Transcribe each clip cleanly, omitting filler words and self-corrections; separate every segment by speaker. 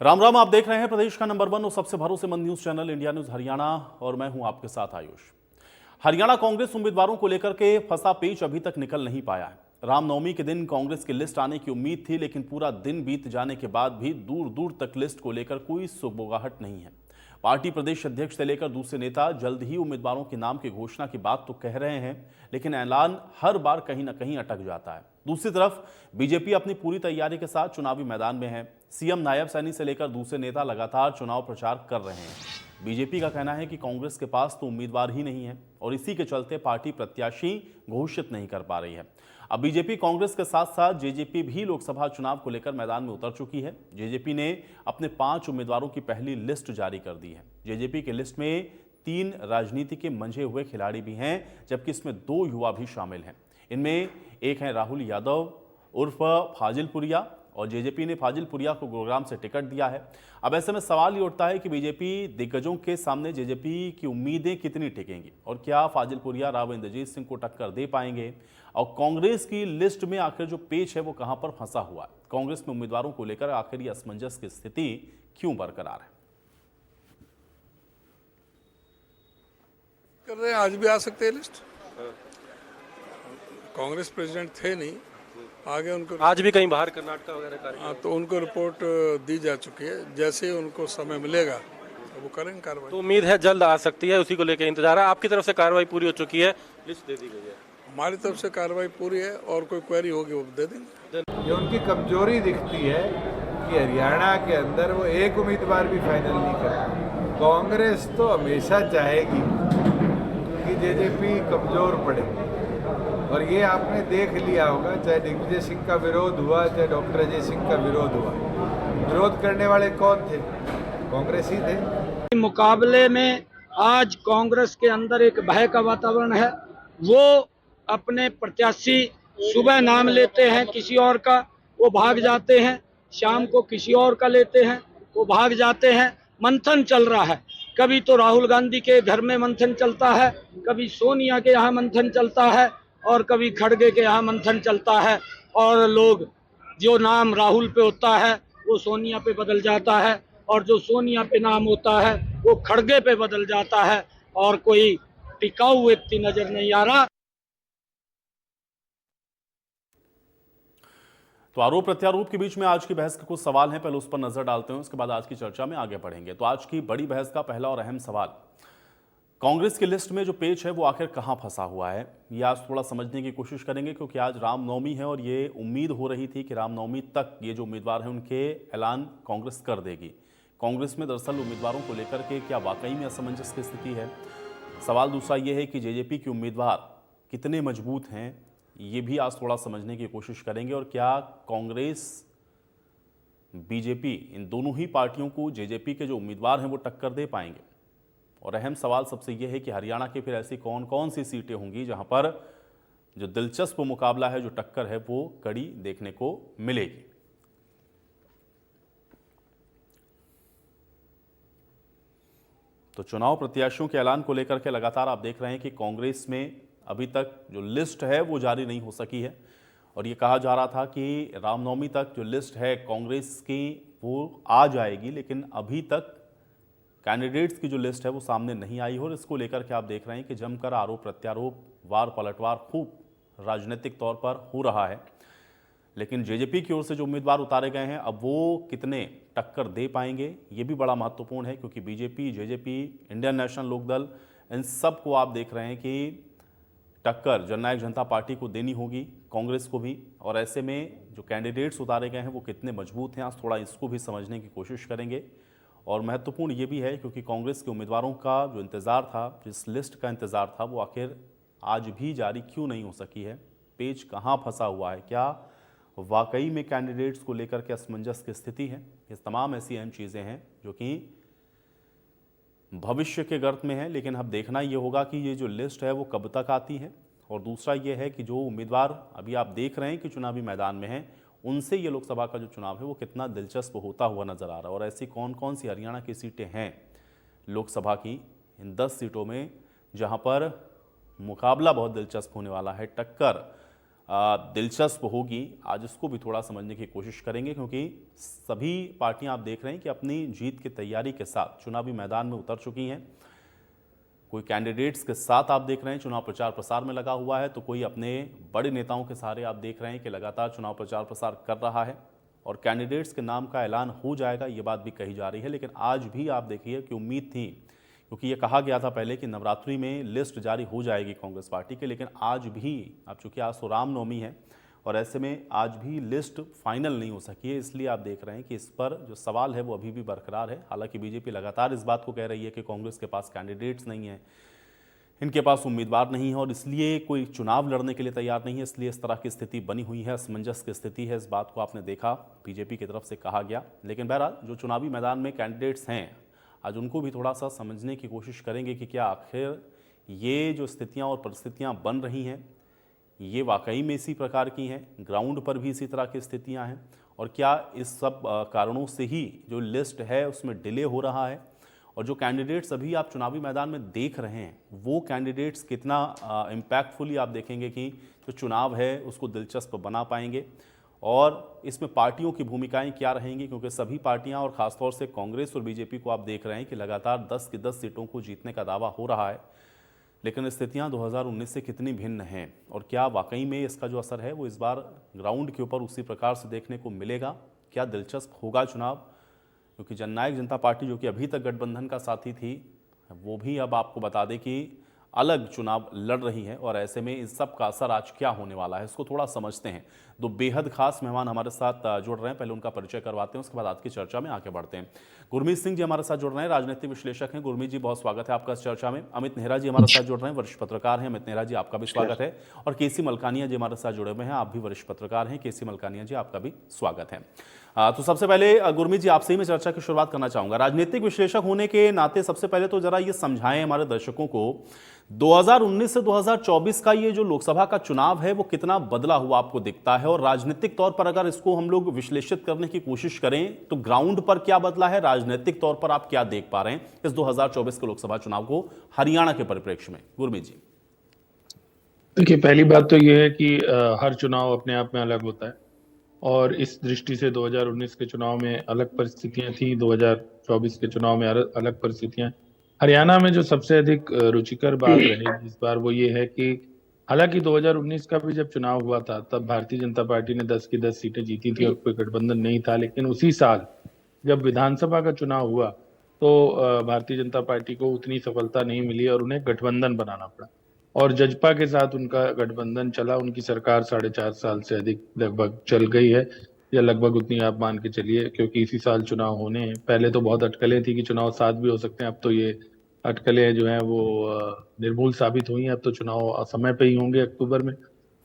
Speaker 1: राम राम। आप देख रहे हैं प्रदेश का नंबर 1 और सबसे भरोसेमंद news channel India news Haryana और मैं हूं आपके साथ आयुष। हरियाणा कांग्रेस उम्मीदवारों को लेकर के फंसा पेच अभी तक निकल नहीं पाया है। रामनवमी के दिन कांग्रेस की लिस्ट आने की उम्मीद थी, लेकिन पूरा दिन बीत जाने के बाद भी दूर दूर तक लिस्ट को लेकर कोई सुगबुगाहट नहीं है। पार्टी प्रदेश अध्यक्ष से लेकर दूसरे नेता जल्द ही उम्मीदवारों के नाम की घोषणा की बात तो कह रहे हैं, लेकिन ऐलान हर बार कहीं ना कहीं अटक जाता है। दूसरी तरफ बीजेपी अपनी पूरी तैयारी के साथ चुनावी मैदान में है। सीएम नायब सैनी से लेकर दूसरे नेता लगातार चुनाव प्रचार कर रहे हैं। बीजेपी का कहना है कि कांग्रेस के पास तो उम्मीदवार ही नहीं है और इसी के चलते पार्टी प्रत्याशी घोषित नहीं कर पा रही है। अब बीजेपी कांग्रेस के साथ साथ जेजेपी भी लोकसभा चुनाव को लेकर मैदान में उतर चुकी है। जेजेपी ने अपने 5 उम्मीदवारों की पहली लिस्ट जारी कर दी है। जेजेपी की लिस्ट में 3 राजनीति के मंझे हुए खिलाड़ी भी हैं, जबकि इसमें 2 युवा भी शामिल हैं। इनमें एक हैं राहुल यादव उर्फ फाजिल पुरिया, और जेजेपी ने फाजिल पुरिया को गुरुग्राम से टिकट दिया है। अब ऐसे में सवाल ये उठता है कि बीजेपी दिग्गजों के सामने जेजेपी की उम्मीदें कितनी टिकेंगी और क्या फाजिल पुरिया राव इंद्रजीत सिंह को टक्कर दे पाएंगे, और कांग्रेस की लिस्ट में आखिर जो पेच है वो कहां पर फंसा हुआ है। कांग्रेस में उम्मीदवारों को लेकर आखिर ये असमंजस की स्थिति क्यों बरकरार है।
Speaker 2: कर रहे हैं, आज भी आ सकते हैं लिस्ट। कांग्रेस प्रेसिडेंट थे नहीं, आगे उनको
Speaker 3: आज भी कहीं बाहर कर्नाटक वगैरह कार्यक्रम
Speaker 2: तो उनको रिपोर्ट दी जा चुकी है। जैसे ही उनको समय मिलेगा तो वो करेंगे कार्रवाई।
Speaker 3: तो उम्मीद है जल्द आ सकती है, उसी को लेकर इंतजार है। आपकी तरफ से कार्रवाई पूरी हो चुकी है, लिस्ट दे दी गई है।
Speaker 2: हमारी तरफ से कार्रवाई पूरी है और कोई क्वेरी होगी वो दे देंगे।
Speaker 4: ये उनकी कमजोरी दिखती है कि हरियाणा के अंदर वो एक उम्मीदवार भी फाइनल नहीं करती। कांग्रेस तो हमेशा चाहेगी कि जेजेपी कमजोर पड़े, और ये आपने देख लिया होगा, चाहे दिग्विजय सिंह का विरोध हुआ, चाहे डॉक्टर अजय सिंह का विरोध हुआ। विरोध करने वाले कौन थे? कांग्रेस ही थे।
Speaker 5: मुकाबले में आज कांग्रेस के अंदर एक भय का वातावरण है। वो अपने प्रत्याशी सुबह नाम लेते हैं किसी और का, वो भाग जाते हैं, शाम को किसी और का लेते हैं, वो भाग जाते हैं। मंथन चल रहा है, कभी तो राहुल गांधी के घर में मंथन चलता है, कभी सोनिया के यहाँ मंथन चलता है, और कभी खड़गे के यहाँ मंथन चलता है। और लोग, जो नाम राहुल पे होता है वो सोनिया पे बदल जाता है, और जो सोनिया पे नाम होता है वो खड़गे पे बदल जाता है, और कोई टिकाऊ व्यक्ति नजर नहीं आ रहा।
Speaker 1: तो आरोप प्रत्यारोप के बीच में आज की बहस के कुछ सवाल हैं, पहले उस पर नजर डालते हैं, उसके बाद आज की चर्चा में आगे बढ़ेंगे। तो आज की बड़ी बहस का पहला और अहम सवाल, कांग्रेस की लिस्ट में जो पेच है वो आखिर कहां फंसा हुआ है, ये आज थोड़ा समझने की कोशिश करेंगे, क्योंकि आज रामनवमी है और ये उम्मीद हो रही थी कि रामनवमी तक ये जो उम्मीदवार हैं उनके ऐलान कांग्रेस कर देगी। कांग्रेस में दरअसल उम्मीदवारों को लेकर के क्या वाकई में असमंजस की स्थिति है। सवाल दूसरा ये है कि जेजेपी के उम्मीदवार कितने मजबूत हैं, ये भी आज थोड़ा समझने की कोशिश करेंगे, और क्या कांग्रेस बीजेपी इन दोनों ही पार्टियों को जेजेपी के जो उम्मीदवार हैं वो टक्कर दे पाएंगे। और अहम सवाल सबसे यह है कि हरियाणा की फिर ऐसी कौन कौन सी सीटें होंगी जहां पर जो दिलचस्प मुकाबला है, जो टक्कर है, वो कड़ी देखने को मिलेगी। तो चुनाव प्रत्याशियों के ऐलान को लेकर के लगातार आप देख रहे हैं कि कांग्रेस में अभी तक जो लिस्ट है वो जारी नहीं हो सकी है, और ये कहा जा रहा था कि रामनवमी तक जो लिस्ट है कांग्रेस की वो आ जाएगी, लेकिन अभी तक कैंडिडेट्स की जो लिस्ट है वो सामने नहीं आई हो। और इसको लेकर के आप देख रहे हैं कि जमकर आरोप प्रत्यारोप, वार पलटवार खूब राजनीतिक तौर पर हो रहा है। लेकिन जेजेपी की ओर से जो उम्मीदवार उतारे गए हैं, अब वो कितने टक्कर दे पाएंगे ये भी बड़ा महत्वपूर्ण है, क्योंकि BJP, JJP, Indian National Lokdal, इन सब को आप देख रहे हैं कि टक्कर जननायक जनता पार्टी को देनी होगी, कांग्रेस को भी। और ऐसे में जो कैंडिडेट्स उतारे गए हैं वो कितने मजबूत हैं, आज थोड़ा इसको भी समझने की कोशिश करेंगे। और महत्वपूर्ण ये भी है क्योंकि कांग्रेस के उम्मीदवारों का जो इंतज़ार था, जिस लिस्ट का इंतज़ार था, वो आखिर आज भी जारी क्यों नहीं हो सकी है, पेच कहाँ फंसा हुआ है, क्या वाकई में कैंडिडेट्स को लेकर के असमंजस की स्थिति है। ये तमाम ऐसी अहम चीज़ें हैं जो कि भविष्य के गर्त में है, लेकिन अब देखना ये होगा कि ये जो लिस्ट है वो कब तक आती है। और दूसरा ये है कि जो उम्मीदवार अभी आप देख रहे हैं कि चुनावी मैदान में हैं, उनसे ये लोकसभा का जो चुनाव है वो कितना दिलचस्प होता हुआ नजर आ रहा है। और ऐसी कौन कौन सी हरियाणा की सीटें हैं लोकसभा की, इन 10 सीटों में, जहां पर मुकाबला बहुत दिलचस्प होने वाला है, टक्कर दिलचस्प होगी, आज इसको भी थोड़ा समझने की कोशिश करेंगे, क्योंकि सभी पार्टियां आप देख रहे हैं कि अपनी जीत की तैयारी के साथ चुनावी मैदान में उतर चुकी हैं। कोई कैंडिडेट्स के साथ आप देख रहे हैं चुनाव प्रचार प्रसार में लगा हुआ है, तो कोई अपने बड़े नेताओं के सहारे आप देख रहे हैं कि लगातार चुनाव प्रचार प्रसार कर रहा है और कैंडिडेट्स के नाम का ऐलान हो जाएगा, ये बात भी कही जा रही है। लेकिन आज भी आप देखिए कि उम्मीद थी, क्योंकि ये कहा गया था पहले कि नवरात्रि में लिस्ट जारी हो जाएगी कांग्रेस पार्टी के, लेकिन आज भी, अब चूंकि आज तो रामनवमी है और ऐसे में आज भी लिस्ट फाइनल नहीं हो सकी है, इसलिए आप देख रहे हैं कि इस पर जो सवाल है वो अभी भी बरकरार है। हालांकि बीजेपी लगातार इस बात को कह रही है कि कांग्रेस के पास कैंडिडेट्स नहीं है, इनके पास उम्मीदवार नहीं है और इसलिए कोई चुनाव लड़ने के लिए तैयार नहीं है, इसलिए इस तरह की स्थिति बनी हुई है, असमंजस की स्थिति है। इस बात को आपने देखा, बीजेपी की तरफ से कहा गया। लेकिन बहरहाल जो चुनावी मैदान में कैंडिडेट्स हैं, आज उनको भी थोड़ा सा समझने की कोशिश करेंगे कि क्या आखिर ये जो स्थितियां और परिस्थितियां बन रही हैं ये वाकई में इसी प्रकार की हैं, ग्राउंड पर भी इसी तरह की स्थितियां हैं, और क्या इस सब कारणों से ही जो लिस्ट है उसमें डिले हो रहा है, और जो कैंडिडेट्स अभी आप चुनावी मैदान में देख रहे हैं वो कैंडिडेट्स कितना इम्पैक्टफुली आप देखेंगे कि जो चुनाव है उसको दिलचस्प बना पाएंगे, और इसमें पार्टियों की भूमिकाएं क्या रहेंगी, क्योंकि सभी पार्टियां और ख़ासतौर से कांग्रेस और बीजेपी को आप देख रहे हैं कि लगातार 10 की 10 सीटों को जीतने का दावा हो रहा है, लेकिन स्थितियां 2019 से कितनी भिन्न हैं और क्या वाकई में इसका जो असर है वो इस बार ग्राउंड के ऊपर उसी प्रकार से देखने को मिलेगा। क्या दिलचस्प होगा चुनाव, क्योंकि जननायक जनता पार्टी जो कि अभी तक गठबंधन का साथी थी वो भी अब आपको बता दें कि अलग चुनाव लड़ रही है, और ऐसे में इस सब का असर आज क्या होने वाला है इसको थोड़ा समझते हैं। दो बेहद खास मेहमान हमारे साथ जुड़ रहे हैं, पहले उनका परिचय करवाते हैं, उसके बाद आज की चर्चा में आगे बढ़ते हैं। गुरमीत सिंह जी हमारे साथ जुड़ रहे हैं, राजनीतिक विश्लेषक हैं। गुरमीत जी बहुत स्वागत है आपका इस चर्चा में। अमित नेहरा जी हमारे साथ जुड़ रहे हैं, वरिष्ठ पत्रकार हैं। अमित नेहरा जी आपका भी स्वागत है। और केसी मलकानिया जी हमारे साथ जुड़े हुए हैं, आप भी वरिष्ठ पत्रकार हैं। केसी मलकानिया जी आपका भी स्वागत है। तो सबसे पहले गुरमीत जी आपसे ही मैं चर्चा की शुरुआत करना चाहूंगा। राजनीतिक विश्लेषक होने के नाते सबसे पहले तो जरा ये समझाएं हमारे दर्शकों को 2019 से 2024 का ये जो लोकसभा का चुनाव है वो कितना बदला हुआ आपको दिखता है, और राजनीतिक तौर पर अगर इसको हम लोग विश्लेषित करने की कोशिश करें तो ग्राउंड पर क्या बदला है, राजनीतिक तौर पर आप क्या देख पा रहे हैं इस 2024 के लोकसभा चुनाव को हरियाणा के परिप्रेक्ष्य में। गुरमीत जी
Speaker 6: देखिए, पहली बात तो ये है कि हर चुनाव अपने आप में अलग होता है, और इस दृष्टि से 2019 के चुनाव में अलग परिस्थितियां थी, 2024 के चुनाव में अलग परिस्थितियां। हरियाणा में जो सबसे अधिक रुचिकर बात रहेगी इस बार वो ये है कि हालांकि 2019 का भी जब चुनाव हुआ था तब भारतीय जनता पार्टी ने 10 की 10 सीटें जीती थी और कोई गठबंधन नहीं था, लेकिन उसी साल जब विधानसभा का चुनाव हुआ तो भारतीय जनता पार्टी को उतनी सफलता नहीं मिली और उन्हें गठबंधन बनाना पड़ा, और जजपा के साथ उनका गठबंधन चला। उनकी सरकार 4.5 साल से अधिक लगभग चल गई है, या लगभग उतनी आप मान के चलिए, क्योंकि इसी साल चुनाव होने हैं। पहले तो बहुत अटकलें थी कि चुनाव 7 भी हो सकते हैं, अब तो ये अटकलें जो हैं वो निर्मूल साबित हुई हैं। अब तो चुनाव समय पे ही होंगे अक्टूबर में।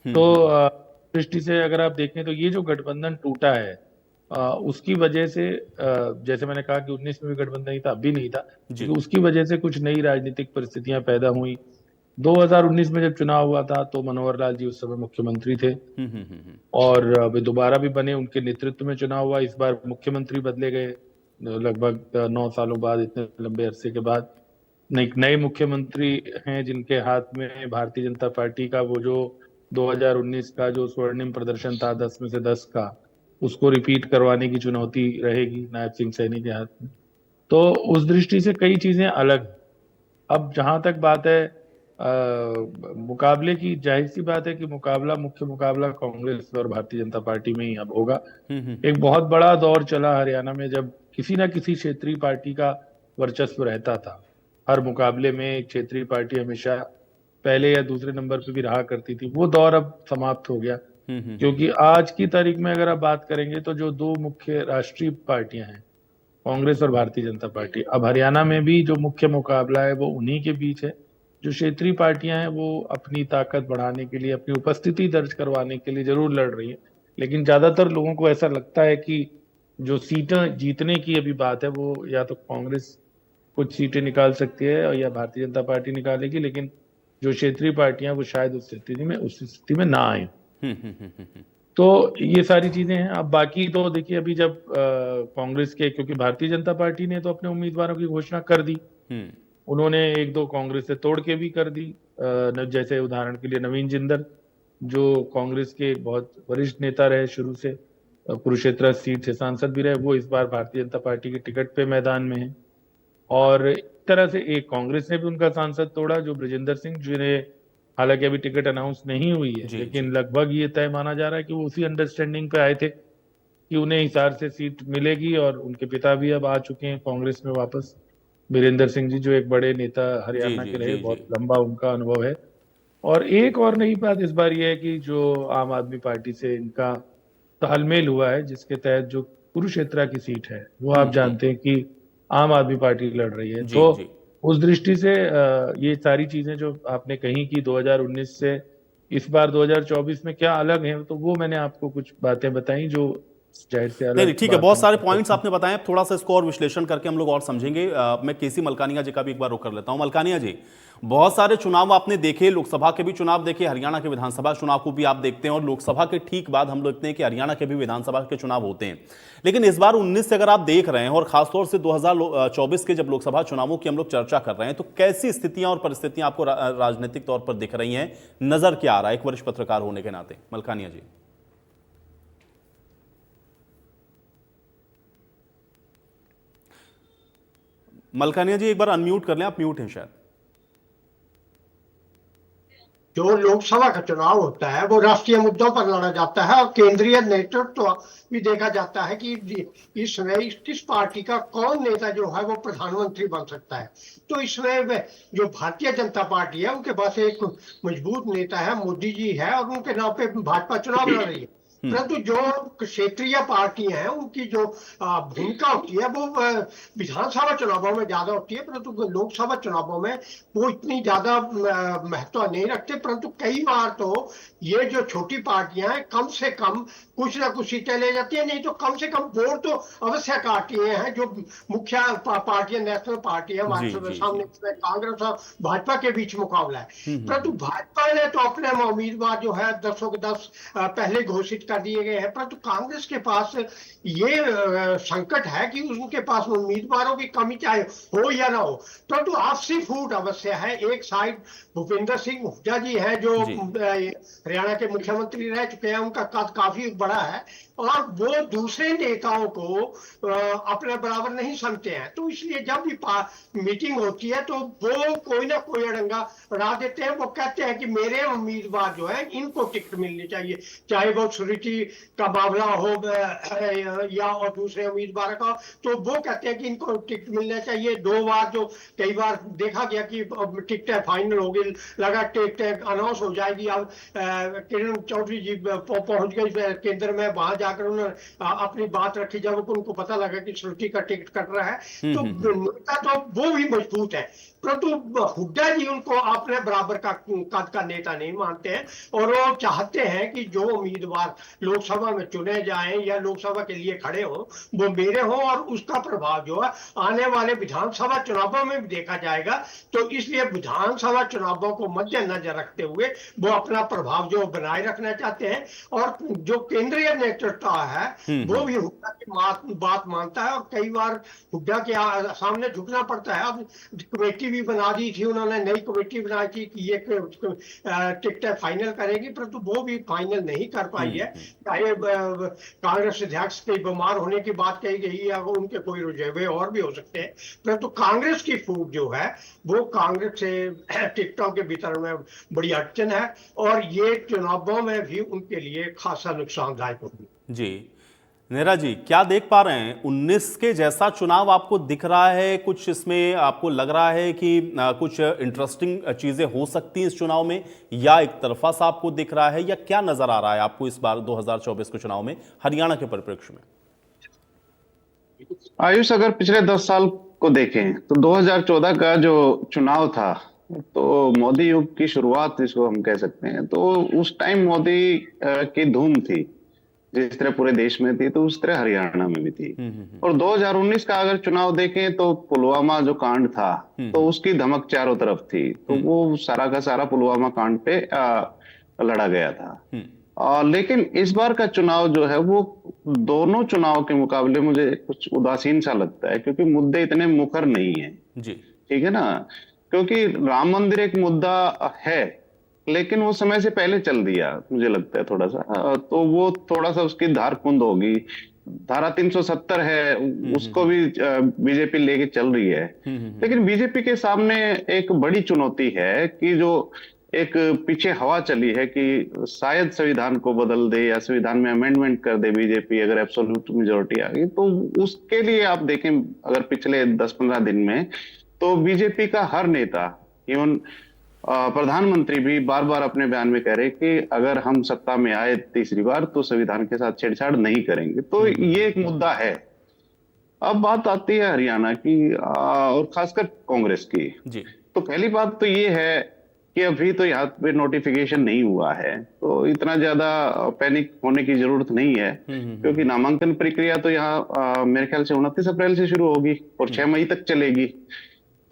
Speaker 6: तो दृष्टि से अगर आप देखें तो ये जो गठबंधन टूटा है उसकी वजह से, जैसे मैंने कहा कि 19 में भी गठबंधन नहीं था, अब भी नहीं था, तो उसकी वजह से कुछ नई राजनीतिक परिस्थितियां पैदा हुई। 2019 में जब चुनाव हुआ था तो मनोहर लाल जी उस समय मुख्यमंत्री थे और वे दोबारा भी बने, उनके नेतृत्व में चुनाव हुआ। इस बार मुख्यमंत्री बदले गए लगभग 9 सालों बाद, इतने लंबे अरसे के बाद नए मुख्यमंत्री हैं जिनके हाथ में भारतीय जनता पार्टी का वो जो 2019 का जो स्वर्णिम प्रदर्शन था 10 में से 10 का, उसको रिपीट करवाने की चुनौती रहेगी नायब सिंह सैनी के हाथ में। तो उस दृष्टि से कई चीजें अलग। अब जहां तक बात है मुकाबले की, जाहिर सी बात है कि मुख्य मुकाबला कांग्रेस और भारतीय जनता पार्टी में ही अब होगा। एक बहुत बड़ा दौर चला हरियाणा में जब किसी ना किसी क्षेत्रीय पार्टी का वर्चस्व रहता था। हर मुकाबले में एक क्षेत्रीय पार्टी हमेशा पहले या दूसरे नंबर पे भी रहा करती थी। वो दौर अब समाप्त हो गया, क्योंकि आज की तारीख में अगर आप बात करेंगे तो जो दो मुख्य राष्ट्रीय पार्टियां हैं, कांग्रेस और भारतीय जनता पार्टी, अब हरियाणा में भी जो मुख्य मुकाबला है वो उन्हीं के बीच है। जो क्षेत्रीय पार्टियां हैं वो अपनी ताकत बढ़ाने के लिए, अपनी उपस्थिति दर्ज करवाने के लिए जरूर लड़ रही है, लेकिन ज्यादातर लोगों को ऐसा लगता है कि जो सीटें जीतने की अभी बात है वो या तो कांग्रेस कुछ सीटें निकाल सकती है या भारतीय जनता पार्टी निकालेगी, लेकिन जो क्षेत्रीय पार्टियां वो शायद उस स्थिति में ना आए। तो ये सारी चीजें हैं। अब बाकी तो देखिए, अभी जब कांग्रेस के, क्योंकि भारतीय जनता पार्टी ने तो अपने उम्मीदवारों की घोषणा कर दी, उन्होंने 1-2 कांग्रेस से तोड़ के भी कर दी, जैसे उदाहरण के लिए नवीन जिंदल, जो कांग्रेस के एक बहुत वरिष्ठ नेता रहे शुरू से, कुरुक्षेत्र सीट से सांसद भी रहे, वो इस बार भारतीय जनता पार्टी के टिकट पे मैदान में है। और एक तरह से एक कांग्रेस ने भी उनका सांसद तोड़ा, जो ब्रजेंद्र सिंह, जिन्हें हालांकि अभी टिकट अनाउंस नहीं हुई है,
Speaker 1: जी,
Speaker 6: लेकिन लगभग ये तय माना जा रहा है कि वो उसी अंडरस्टैंडिंग पे आए थे कि उन्हें हिसार से सीट मिलेगी। और उनके पिता भी अब आ चुके हैं कांग्रेस में वापस, बीरेंद्र सिंह जी, जो एक बड़े नेता
Speaker 1: जी,
Speaker 6: हरियाणा
Speaker 1: जी,
Speaker 6: के रहे,
Speaker 1: जी,
Speaker 6: बहुत
Speaker 1: जी।
Speaker 6: लंबा उनका अनुभव है। और एक और नई बात इस बार यह है कि जो आम आदमी पार्टी से इनका तालमेल हुआ है, जिसके तहत जो कुरुक्षेत्र की सीट है वो आप जानते हैं कि आम आदमी पार्टी लड़ रही है।
Speaker 1: जी,
Speaker 6: तो
Speaker 1: जी।
Speaker 6: उस दृष्टि से ये सारी चीजें जो आपने कही कि 2019 से इस बार 2024 में क्या अलग है, तो वो मैंने आपको कुछ बातें बताई जो जाहिर से
Speaker 1: नहीं
Speaker 6: अलग
Speaker 1: नहीं, ठीक है,
Speaker 6: बात
Speaker 1: बहुत
Speaker 6: हम
Speaker 1: सारे
Speaker 6: कर
Speaker 1: पॉइंट्स
Speaker 6: सकते हैं।
Speaker 1: आपने बताए। अब थोड़ा सा इसको और विश्लेषण करके हम लोग और समझेंगे। मैं केसी मलकानिया जी का भी एक बार रुख कर लेता हूं। मलकानिया जी, बहुत सारे चुनाव आपने देखे, लोकसभा के भी चुनाव देखे, हरियाणा के विधानसभा चुनाव को भी आप देखते हैं, और लोकसभा के ठीक बाद हम देखते हैं कि हरियाणा के भी विधानसभा के चुनाव होते हैं। लेकिन इस बार 19 से अगर आप देख रहे हैं, और खासतौर से 2024 के जब लोकसभा चुनावों की हम लोग चर्चा कर रहे हैं, तो कैसी स्थितियां और परिस्थितियां आपको राजनीतिक तौर पर दिख रही हैं, नजर क्या आ रहा है एक वरिष्ठ पत्रकार होने के नाते? मलकानिया जी। मलकानिया जी, एक बार अनम्यूट कर लें, आप म्यूट हैं शायद।
Speaker 7: जो लोकसभा का चुनाव होता है वो राष्ट्रीय मुद्दों पर लड़ा जाता है और केंद्रीय नेतृत्व भी देखा जाता है कि इसमें किस पार्टी का कौन नेता जो है वो प्रधानमंत्री बन सकता है। तो इसमें जो भारतीय जनता पार्टी है उनके पास एक मजबूत नेता है, मोदी जी है, और उनके नाम पे भाजपा चुनाव लड़ रही है। परंतु जो क्षेत्रीय पार्टियां हैं उनकी जो भूमिका होती है वो विधानसभा चुनावों में ज्यादा होती है, परंतु लोकसभा चुनावों में वो इतनी ज्यादा महत्व नहीं रखते। परंतु कई बार तो ये जो छोटी पार्टियां हैं कम से कम कुछ ना कुछ सीटें ले जाती है, नहीं तो कम से कम वोट तो अवश्य काटती हैं। जो मुख्य पार्टियां, नेशनल पार्टी है,
Speaker 1: जी,
Speaker 7: हमारे
Speaker 1: जी,
Speaker 7: सामने
Speaker 1: जी।
Speaker 7: कांग्रेस और भाजपा के बीच मुकाबला है। परंतु भाजपा ने तो अपने उम्मीदवार जो है 10 के 10 पहले घोषित कर दिए गए हैं। परंतु कांग्रेस के पास ये संकट है कि उनके पास उम्मीदवारों की कमी चाहे हो या ना हो, परंतु आपसी फूट अवश्य है। एक साइड भूपेंद्र सिंह हुड्डा जी है जो
Speaker 1: जी।
Speaker 7: हरियाणा के मुख्यमंत्री रह चुके हैं, उनका कद काफी बड़ा है और वो दूसरे नेताओं को अपने बराबर नहीं समझते हैं। तो इसलिए जब भी मीटिंग होती है तो वो कोई ना कोई अड़ंगा अड़ा देते हैं। वो कहते हैं कि मेरे उम्मीदवार जो है इनको टिकट मिलनी चाहिए, चाहे वो सुरीटी का मामला हो या और दूसरे उम्मीदवार का। तो वो कहते हैं कि इनको टिकट मिलना चाहिए। 2 बार जो कई बार देखा गया कि टिकटें फाइनल हो गई, लगा टिकटें अनाउंस हो जाएगी। अब किरण चौधरी जी पहुंच गई केंद्र में, वहां जाकर उन्होंने अपनी बात रखी जब उनको पता लगा कि सुरती का टिकट कट रहा है। तो नेता तो वो भी मजबूत है, परंतु हुड्डा जी उनको अपने बराबर का कद का नेता नहीं मानते हैं और वो चाहते हैं कि जो उम्मीदवार लोकसभा में चुने जाएं या लोकसभा के लिए खड़े हो वो मेरे हो, और उसका प्रभाव जो है आने वाले विधानसभा चुनावों में भी देखा जाएगा। तो इसलिए विधानसभा चुनावों को मद्देनजर रखते हुए वो अपना प्रभाव जो बनाए रखना चाहते हैं। और जो केंद्रीय नेतृत्व है वो भी हुड्डा की बात मानता है और कई बार हुड्डा के सामने झुकना पड़ता है। अब कमेटी भी बना दी थी उन्होंने, नई कमेटी बनाई थी कि ये टिकटें फाइनल करेगी, परंतु वो भी फाइनल नहीं कर पाई है। चाहे कांग्रेस अध्यक्ष के बीमार होने की बात कही गई है, उनके कोई रुझावे और भी हो सकते हैं, परंतु कांग्रेस की फूट जो है वो कांग्रेस से टिकटों के भीतर में बड़ी अड़चन है और ये चुनावों में भी उनके लिए खासा नुकसानदायक होगी।
Speaker 1: जी, नेहरा जी, क्या देख पा रहे हैं? 19 के जैसा चुनाव आपको दिख रहा है? कुछ इसमें आपको लग रहा है कि कुछ इंटरेस्टिंग चीजें हो सकती हैं इस चुनाव में, या एक तरफा सा आपको दिख रहा है, या क्या नजर आ रहा है आपको इस बार 2024 के चुनाव में हरियाणा के परिप्रेक्ष्य में?
Speaker 8: आयुष, अगर पिछले 10 साल को देखें तो 2014 का जो चुनाव था तो मोदी युग की शुरुआत इसको हम कह सकते हैं। तो उस टाइम मोदी की धूम थी, जिस तरह पूरे देश में थी तो उस तरह हरियाणा में भी थी। और 2019 का अगर चुनाव देखें तो पुलवामा जो कांड था तो उसकी धमक चारों तरफ थी, तो वो सारा का सारा पुलवामा कांड पे लड़ा गया था। लेकिन इस बार का चुनाव जो है वो दोनों चुनाव के मुकाबले मुझे कुछ उदासीन सा लगता है, क्योंकि मुद्दे इतने मुखर नहीं है।
Speaker 1: जी,
Speaker 8: ठीक है ना, क्योंकि राम मंदिर एक मुद्दा है लेकिन वो समय से पहले चल दिया, मुझे लगता है थोड़ा सा। तो वो थोड़ा सा उसकी धार कुंद होगी। धारा 370 है, उसको भी बीजेपी लेके चल रही है। लेकिन बीजेपी के सामने एक बड़ी चुनौती है कि जो एक पीछे हवा चली है कि शायद संविधान को बदल दे या संविधान में अमेंडमेंट कर दे बीजेपी, अगर एब्सोल्यूट मेजोरिटी आ गई तो। उसके लिए आप देखें, अगर पिछले 10-15 दिन में तो बीजेपी का हर नेता, इवन प्रधानमंत्री भी बार बार अपने बयान में कह रहे कि अगर हम सत्ता में आए तीसरी बार तो संविधान के साथ छेड़छाड़ नहीं करेंगे। तो ये एक मुद्दा है। अब बात आती है हरियाणा की और खासकर कांग्रेस की।
Speaker 1: जी।
Speaker 8: तो पहली बात तो ये है कि अभी तो यहाँ पे नोटिफिकेशन नहीं हुआ है, तो इतना ज्यादा पैनिक होने की जरूरत नहीं है, क्योंकि नामांकन प्रक्रिया तो यहाँ मेरे ख्याल से 29 अप्रैल से शुरू होगी और 6 मई तक चलेगी।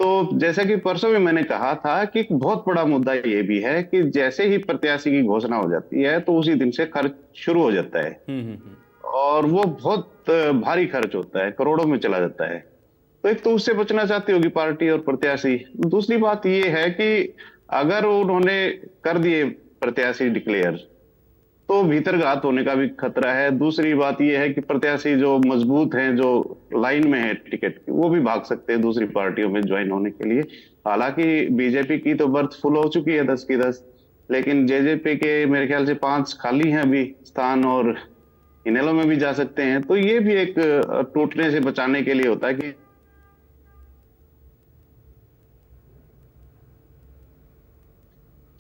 Speaker 8: तो जैसा कि परसों में मैंने कहा था कि एक बहुत बड़ा मुद्दा ये भी है कि जैसे ही प्रत्याशी की घोषणा हो जाती है तो उसी दिन से खर्च शुरू हो जाता है, और वो बहुत भारी खर्च होता है, करोड़ों में चला जाता है। तो एक तो उससे बचना चाहती होगी पार्टी और प्रत्याशी। दूसरी बात ये है कि अगर उन्होंने कर दिए प्रत्याशी डिक्लेयर तो भीतरघात होने का भी खतरा है। दूसरी बात यह है कि प्रत्याशी जो मजबूत हैं, जो लाइन में है टिकट की, वो भी भाग सकते हैं दूसरी पार्टियों में ज्वाइन होने के लिए। हालांकि बीजेपी की तो बर्थ फुल हो चुकी है 10 की 10, लेकिन जेजेपी के मेरे ख्याल से 5 खाली हैं अभी स्थान, और इनेलो में भी जा सकते हैं। तो ये भी एक टूटने से बचाने के लिए होता है कि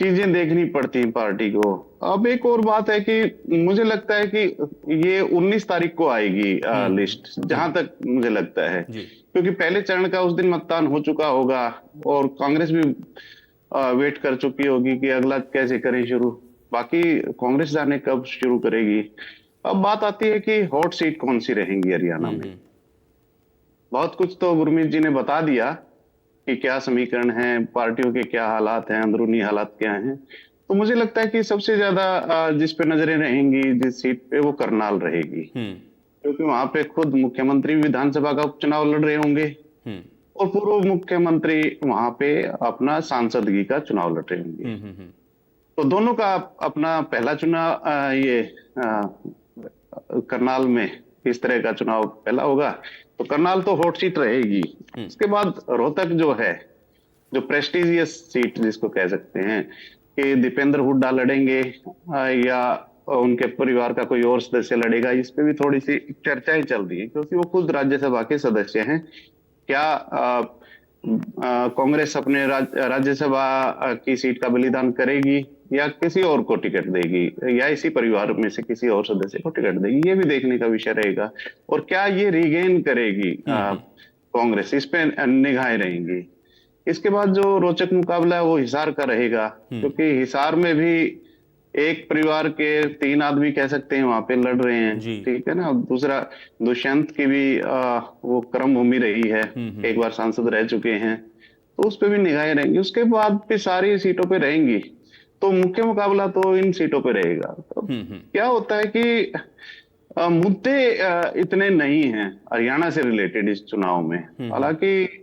Speaker 8: चीजें देखनी पड़ती हैं पार्टी को। अब एक और बात है कि मुझे लगता है कि ये 19 तारीख को आएगी लिस्ट, जहां तक मुझे लगता है, क्योंकि पहले चरण का उस दिन मतदान हो चुका होगा और कांग्रेस भी वेट कर चुकी होगी कि अगला कैसे करें शुरू। बाकी कांग्रेस जाने कब शुरू करेगी। अब बात आती है कि हॉट सीट कौन सी रहेंगी हरियाणा में। बहुत कुछ तो गुरमीत जी ने बता दिया कि क्या समीकरण है, पार्टियों के क्या हालात हैं, अंदरूनी हालात क्या हैं। तो मुझे लगता है कि सबसे ज्यादा जिस पे नजरें रहेंगी जिस सीट पे, वो करनाल रहेगी, क्योंकि वहां पे खुद मुख्यमंत्री विधानसभा का उपचुनाव लड़ रहे होंगे और पूर्व मुख्यमंत्री वहां पे अपना सांसदगी का चुनाव लड़ रहे होंगे। तो दोनों का अपना पहला चुनाव ये करनाल में इस तरह का चुनाव पहला होगा, तो करनाल तो हॉट सीट रहेगी। उसके बाद रोहतक जो है, जो प्रेस्टिजियस सीट जिसको कह सकते हैं, कि दीपेंद्र हुड्डा लड़ेंगे या उनके परिवार का कोई और सदस्य लड़ेगा, इस पे भी थोड़ी सी चर्चाएं चल रही है, क्योंकि वो खुद राज्यसभा के सदस्य हैं। क्या कांग्रेस अपने राज्यसभा की सीट का बलिदान करेगी या किसी और को टिकट देगी, या इसी परिवार में से किसी और सदस्य को टिकट देगी, ये भी देखने का विषय रहेगा। और क्या ये रिगेन करेगी कांग्रेस, इस पे निगाहें रहेंगी। इसके बाद जो रोचक मुकाबला है वो हिसार का रहेगा, क्योंकि हिसार में भी एक परिवार के 3 आदमी कह सकते हैं वहां पे लड़ रहे हैं, ठीक है ना। दूसरा दुष्यंत की भी वो कर्म भूमि रही है, एक बार सांसद रह चुके हैं, तो उस पर भी निगाहें रहेंगी। उसके बाद भी सारी सीटों पे रहेंगी, तो मुख्य मुकाबला तो इन सीटों पे रहेगा। तो क्या होता है कि मुद्दे इतने नहीं हैं हरियाणा से रिलेटेड इस चुनाव में। हालांकि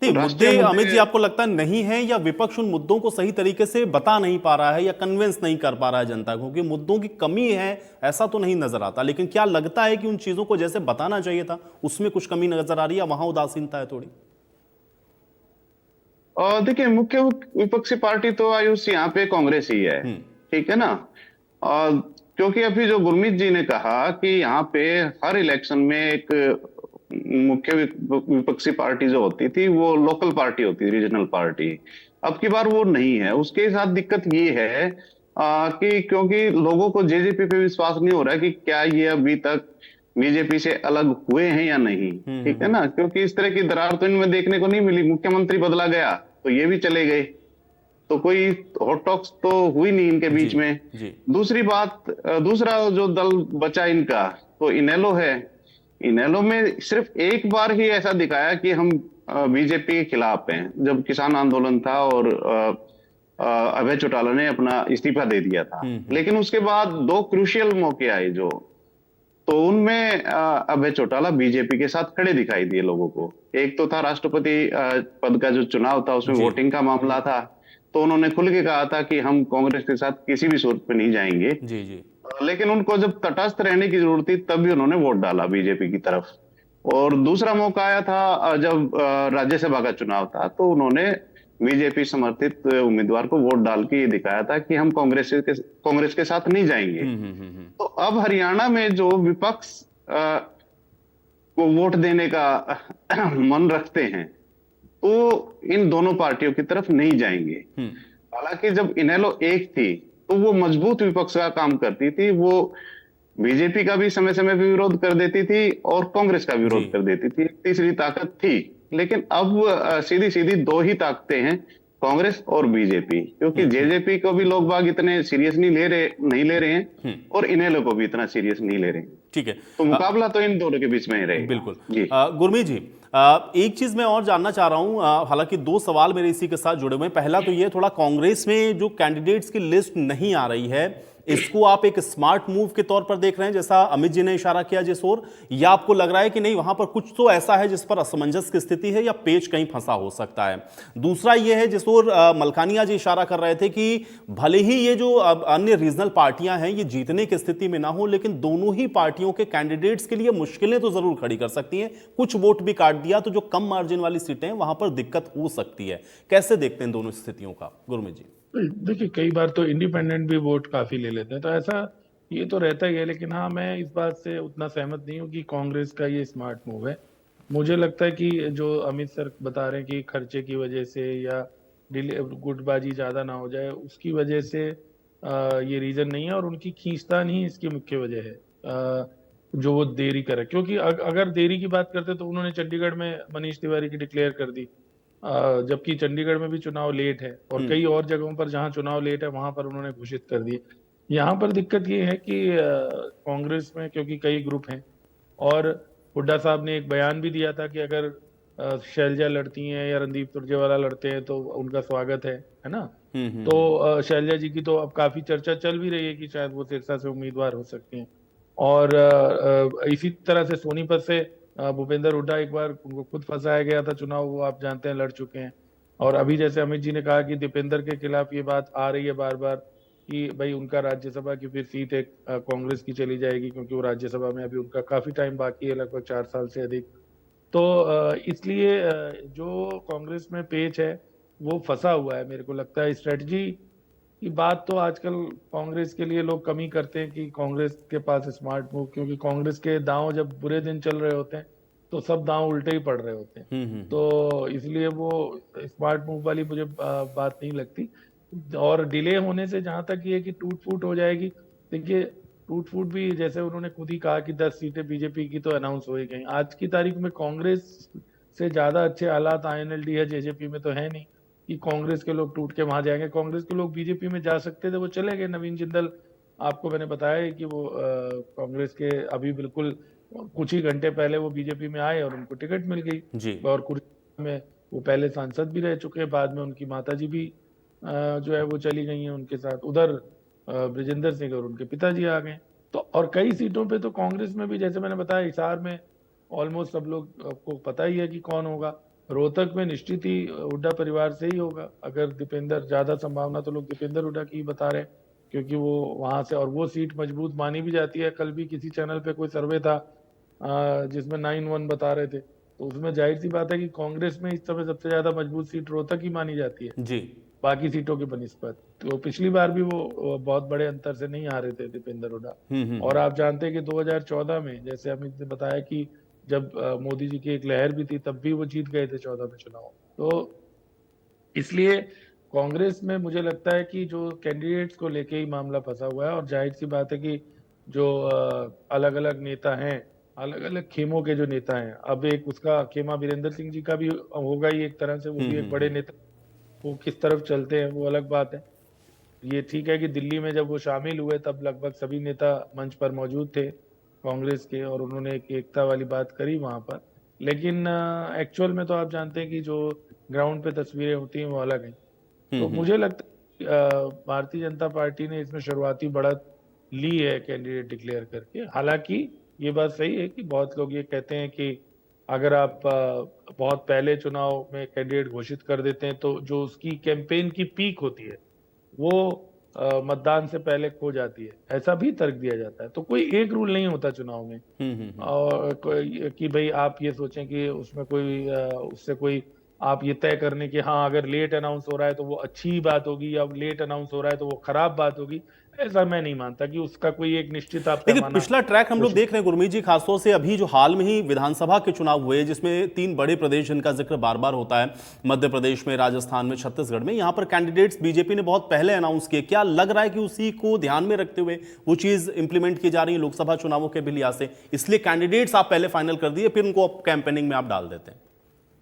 Speaker 1: मुद्दे अमित जी आपको लगता नहीं है, या विपक्ष उन मुद्दों को सही तरीके से बता नहीं पा रहा है या कन्विंस नहीं कर पा रहा है जनता को, क्योंकि मुद्दों की कमी है ऐसा तो नहीं नजर आता, लेकिन क्या लगता है कि उन चीजों को जैसे बताना चाहिए था उसमें कुछ कमी नजर आ रही है, वहां उदासीनता है थोड़ी?
Speaker 8: देखिए, मुख्य विपक्षी पार्टी तो आयुष यहाँ पे कांग्रेस ही है, ठीक है ना। क्योंकि अभी जो गुरमीत जी ने कहा कि यहाँ पे हर इलेक्शन में एक मुख्य विपक्षी पार्टी जो होती थी वो लोकल पार्टी होती थी, रीजनल पार्टी। अब की बार वो नहीं है। उसके साथ दिक्कत ये है कि क्योंकि लोगों को जेजेपी पे विश्वास नहीं हो रहा है कि क्या ये अभी तक बीजेपी से अलग हुए हैं या नहीं, ठीक है ना। क्योंकि इस तरह की दरार तो इनमें देखने को नहीं मिली। मुख्यमंत्री बदला गया तो ये भी चले गए, तो कोई हॉट टॉक्स तो हुई नहीं इनके बीच में। दूसरी बात, दूसरा जो दल बचा इनका तो इनेलो है। इनेलो में सिर्फ एक बार ही ऐसा दिखाया कि हम बीजेपी के खिलाफ हैं, जब किसान आंदोलन था और अभय चौटाला ने अपना इस्तीफा दे दिया था। लेकिन उसके बाद 2 क्रूशियल मौके आए जो, तो उनमें अभय चौटाला बीजेपी के साथ खड़े दिखाई दिए लोगों को। एक तो था राष्ट्रपति पद का जो चुनाव था, उसमें वोटिंग का मामला था। तो उन्होंने खुल के कहा था कि हम कांग्रेस के साथ किसी भी सूरत पे नहीं जाएंगे।
Speaker 1: जी जी।
Speaker 8: लेकिन उनको जब तटस्थ रहने की जरूरत थी तब भी उन्होंने वोट डाला बीजेपी की तरफ। और दूसरा मौका आया था जब राज्यसभा का चुनाव था, तो उन्होंने बीजेपी समर्थित उम्मीदवार को वोट डाल के ये दिखाया था कि हम कांग्रेस के साथ नहीं जाएंगे। तो अब हरियाणा में जो विपक्ष को वोट देने का मन रखते हैं, तो इन दोनों पार्टियों की तरफ नहीं जाएंगे। हालांकि जब इनेलो एक थी तो वो मजबूत विपक्ष का काम करती थी, वो बीजेपी का भी समय समय पर विरोध कर देती थी और कांग्रेस का विरोध कर देती थी, तीसरी ताकत थी। लेकिन अब सीधी सीधी दो ही ताकतें हैं, कांग्रेस और बीजेपी, क्योंकि जेजेपी को भी लोग बाग इतने सीरियस नहीं ले रहे हैं और इनेलो को भी इतना सीरियस नहीं ले रहे हैं।
Speaker 1: ठीक है,
Speaker 8: तो मुकाबला तो इन दोनों के बीच में ही रहेगा।
Speaker 1: बिल्कुल
Speaker 8: जी।
Speaker 1: गुरमीत जी, एक चीज मैं और जानना चाह रहा हूं, हालांकि दो सवाल मेरे इसी के साथ जुड़े हुए हैं। पहला तो ये, थोड़ा कांग्रेस में जो कैंडिडेट्स की लिस्ट नहीं आ रही है, इसको आप एक स्मार्ट मूव के तौर पर देख रहे हैं, जैसा अमित जी ने इशारा किया जिस ओर, या आपको लग रहा है कि नहीं, वहां पर कुछ तो ऐसा है जिस पर असमंजस की स्थिति है या पेच कहीं फंसा हो सकता है? दूसरा यह है, जिस ओर मलकानिया जी इशारा कर रहे थे कि भले ही ये जो अन्य रीजनल पार्टियां हैं ये जीतने की स्थिति में ना हो, लेकिन दोनों ही पार्टियों के कैंडिडेट्स के लिए मुश्किलें तो जरूर खड़ी कर सकती हैं। कुछ वोट भी काट दिया तो जो कम मार्जिन वाली सीटें हैं वहां पर दिक्कत हो सकती है। कैसे देखते हैं दोनों स्थितियों का, गुरमीत जी?
Speaker 6: देखिए, कई बार तो इंडिपेंडेंट भी वोट काफी ले लेते हैं, तो ऐसा ये तो रहता ही है। लेकिन हाँ, मैं इस बात से उतना सहमत नहीं हूँ कि कांग्रेस का ये स्मार्ट मूव है। मुझे लगता है कि जो अमित सर बता रहे हैं कि खर्चे की वजह से या गुटबाजी ज्यादा ना हो जाए, उसकी वजह से ये रीजन नहीं है, और उनकी खींचतान ही इसकी मुख्य वजह है जो वो देरी करे। क्योंकि अगर देरी की बात करते तो उन्होंने चंडीगढ़ में मनीष तिवारी की डिक्लेयर कर दी, जबकि चंडीगढ़ में भी चुनाव लेट है और कई और जगहों पर जहां चुनाव लेट है वहां पर उन्होंने घोषित कर दिए। यहाँ पर दिक्कत ये है कि कांग्रेस में क्योंकि कई ग्रुप हैं, और हुड्डा साहब ने एक बयान भी दिया था कि अगर शैलजा लड़ती हैं या रणदीप सुरजेवाला लड़ते हैं तो उनका स्वागत है ना। तो शैलजा जी की तो अब काफी चर्चा चल भी रही है कि शायद वो सिरसा से उम्मीदवार हो सकते हैं। और इसी तरह से सोनीपत से भूपेंद्र हुड्डा, एक बार उनको खुद फंसाया गया था चुनाव, वो आप जानते हैं लड़ चुके हैं। और अभी जैसे अमित जी ने कहा कि दीपेंद्र के खिलाफ ये बात आ रही है बार बार कि भाई उनका राज्यसभा की फिर सीट एक कांग्रेस की चली जाएगी, क्योंकि वो राज्यसभा में अभी उनका काफी टाइम बाकी है, लगभग 4 साल से अधिक। तो इसलिए जो कांग्रेस में पेच है वो फंसा हुआ है। मेरे को लगता है स्ट्रेटजी की बात तो आजकल कांग्रेस के लिए लोग कम ही करते हैं कि कांग्रेस के पास स्मार्ट मूव, क्योंकि कांग्रेस के दांव जब बुरे दिन चल रहे होते हैं तो सब दांव उल्टे ही पड़ रहे होते हैं। तो इसलिए वो स्मार्ट मूव वाली मुझे बात नहीं लगती। और डिले होने से जहां तक ये कि टूट फूट हो जाएगी, देखिए टूट फूट भी जैसे उन्होंने खुद ही कहा कि 10 सीटें बीजेपी की तो अनाउंस हो ही गई। आज की तारीख में कांग्रेस से ज्यादा अच्छे हालात आईएनएलडी या जेजेपी में तो है नहीं कि कांग्रेस के लोग टूट के वहां जाएंगे। कांग्रेस के लोग बीजेपी में जा सकते थे, वो चले गए। नवीन जिंदल, आपको मैंने बताया कि वो कांग्रेस के अभी बिल्कुल कुछ ही घंटे पहले वो बीजेपी में आए और उनको टिकट मिल गई। और कुर्सी में वो पहले सांसद भी रह चुके हैं, बाद में उनकी माताजी भी जो है वो चली गई हैं उनके साथ। उधर ब्रिजेंद्र सिंह और उनके पिताजी आ गए। तो और कई सीटों पे तो कांग्रेस में भी, जैसे मैंने बताया, हिसार में ऑलमोस्ट सब लोग को पता ही है कि कौन होगा। रोहतक में निश्चित ही हुड्डा परिवार से ही होगा। अगर दीपेंद्र, ज्यादा संभावना तो लोग दीपेंद्र हुड्डा की बता रहे हैं, क्योंकि वो वहां से, और वो सीट मजबूत मानी भी जाती है। कल भी किसी चैनल पे कोई सर्वे था जिसमें 9-1 बता रहे थे, तो उसमें जाहिर सी बात है कि कांग्रेस में इस समय सबसे ज्यादा मजबूत सीट रोहतक ही मानी जाती है
Speaker 1: जी,
Speaker 6: बाकी सीटों की बनिस्बत। तो पिछली बार भी वो बहुत बड़े अंतर से नहीं आ रहे थे दीपेंद्र हुड्डा। और आप जानते हैं कि 2014 में, जैसे अमित ने बताया कि जब मोदी जी की एक लहर भी थी, तब भी वो जीत गए थे 14 में चुनाव। तो इसलिए कांग्रेस में मुझे लगता है कि जो कैंडिडेट्स को लेके ही मामला फंसा हुआ है। और जाहिर सी बात है कि जो अलग अलग नेता हैं, अलग अलग खेमों के जो नेता हैं, अब एक उसका खेमा वीरेंद्र सिंह जी का भी होगा ही एक तरह से, वो भी एक बड़े नेता, वो किस तरफ चलते हैं वो अलग बात है। ये ठीक है कि दिल्ली में जब वो शामिल हुए तब लगभग सभी नेता मंच पर मौजूद थे कांग्रेस के, और उन्होंने एक एकता वाली बात करी वहां पर। लेकिन एक्चुअल में तो आप जानते हैं कि जो ग्राउंड पे तस्वीरें होती हैं वो अलग हैं। तो मुझे लगता है भारतीय जनता पार्टी ने इसमें शुरुआती बढ़त ली है कैंडिडेट डिक्लेयर करके। हालांकि ये बात सही है कि बहुत लोग ये कहते हैं कि अगर आप बहुत पहले चुनाव में कैंडिडेट घोषित कर देते हैं तो जो उसकी कैंपेन की पीक होती है वो मतदान से पहले खो जाती है, ऐसा भी तर्क दिया जाता है। तो कोई एक रूल नहीं होता चुनाव में, और कि भाई आप ये सोचें कि उसमें कोई उससे कोई आप ये तय करने की, हाँ अगर लेट अनाउंस हो रहा है तो वो अच्छी बात होगी या लेट अनाउंस हो रहा है तो वो खराब बात होगी, ऐसा मैं नहीं मानता कि उसका कोई एक निश्चित आप
Speaker 1: देखिए
Speaker 6: पैमाना।
Speaker 1: पिछला ट्रैक हम लोग देख रहे हैं गुरमीत जी, खासतौर से अभी जो हाल में ही विधानसभा के चुनाव हुए जिसमें 3 बड़े प्रदेश जिनका जिक्र बार बार होता है, मध्य प्रदेश में, राजस्थान में, छत्तीसगढ़ में, यहां पर कैंडिडेट्स बीजेपी ने बहुत पहले अनाउंस किए। क्या लग रहा है कि उसी को ध्यान में रखते हुए वो चीज इंप्लीमेंट की जा रही है लोकसभा चुनावों के भी लिहाज से, इसलिए कैंडिडेट्स आप पहले फाइनल कर दिए फिर उनको कैंपेनिंग में आप डाल देते हैं?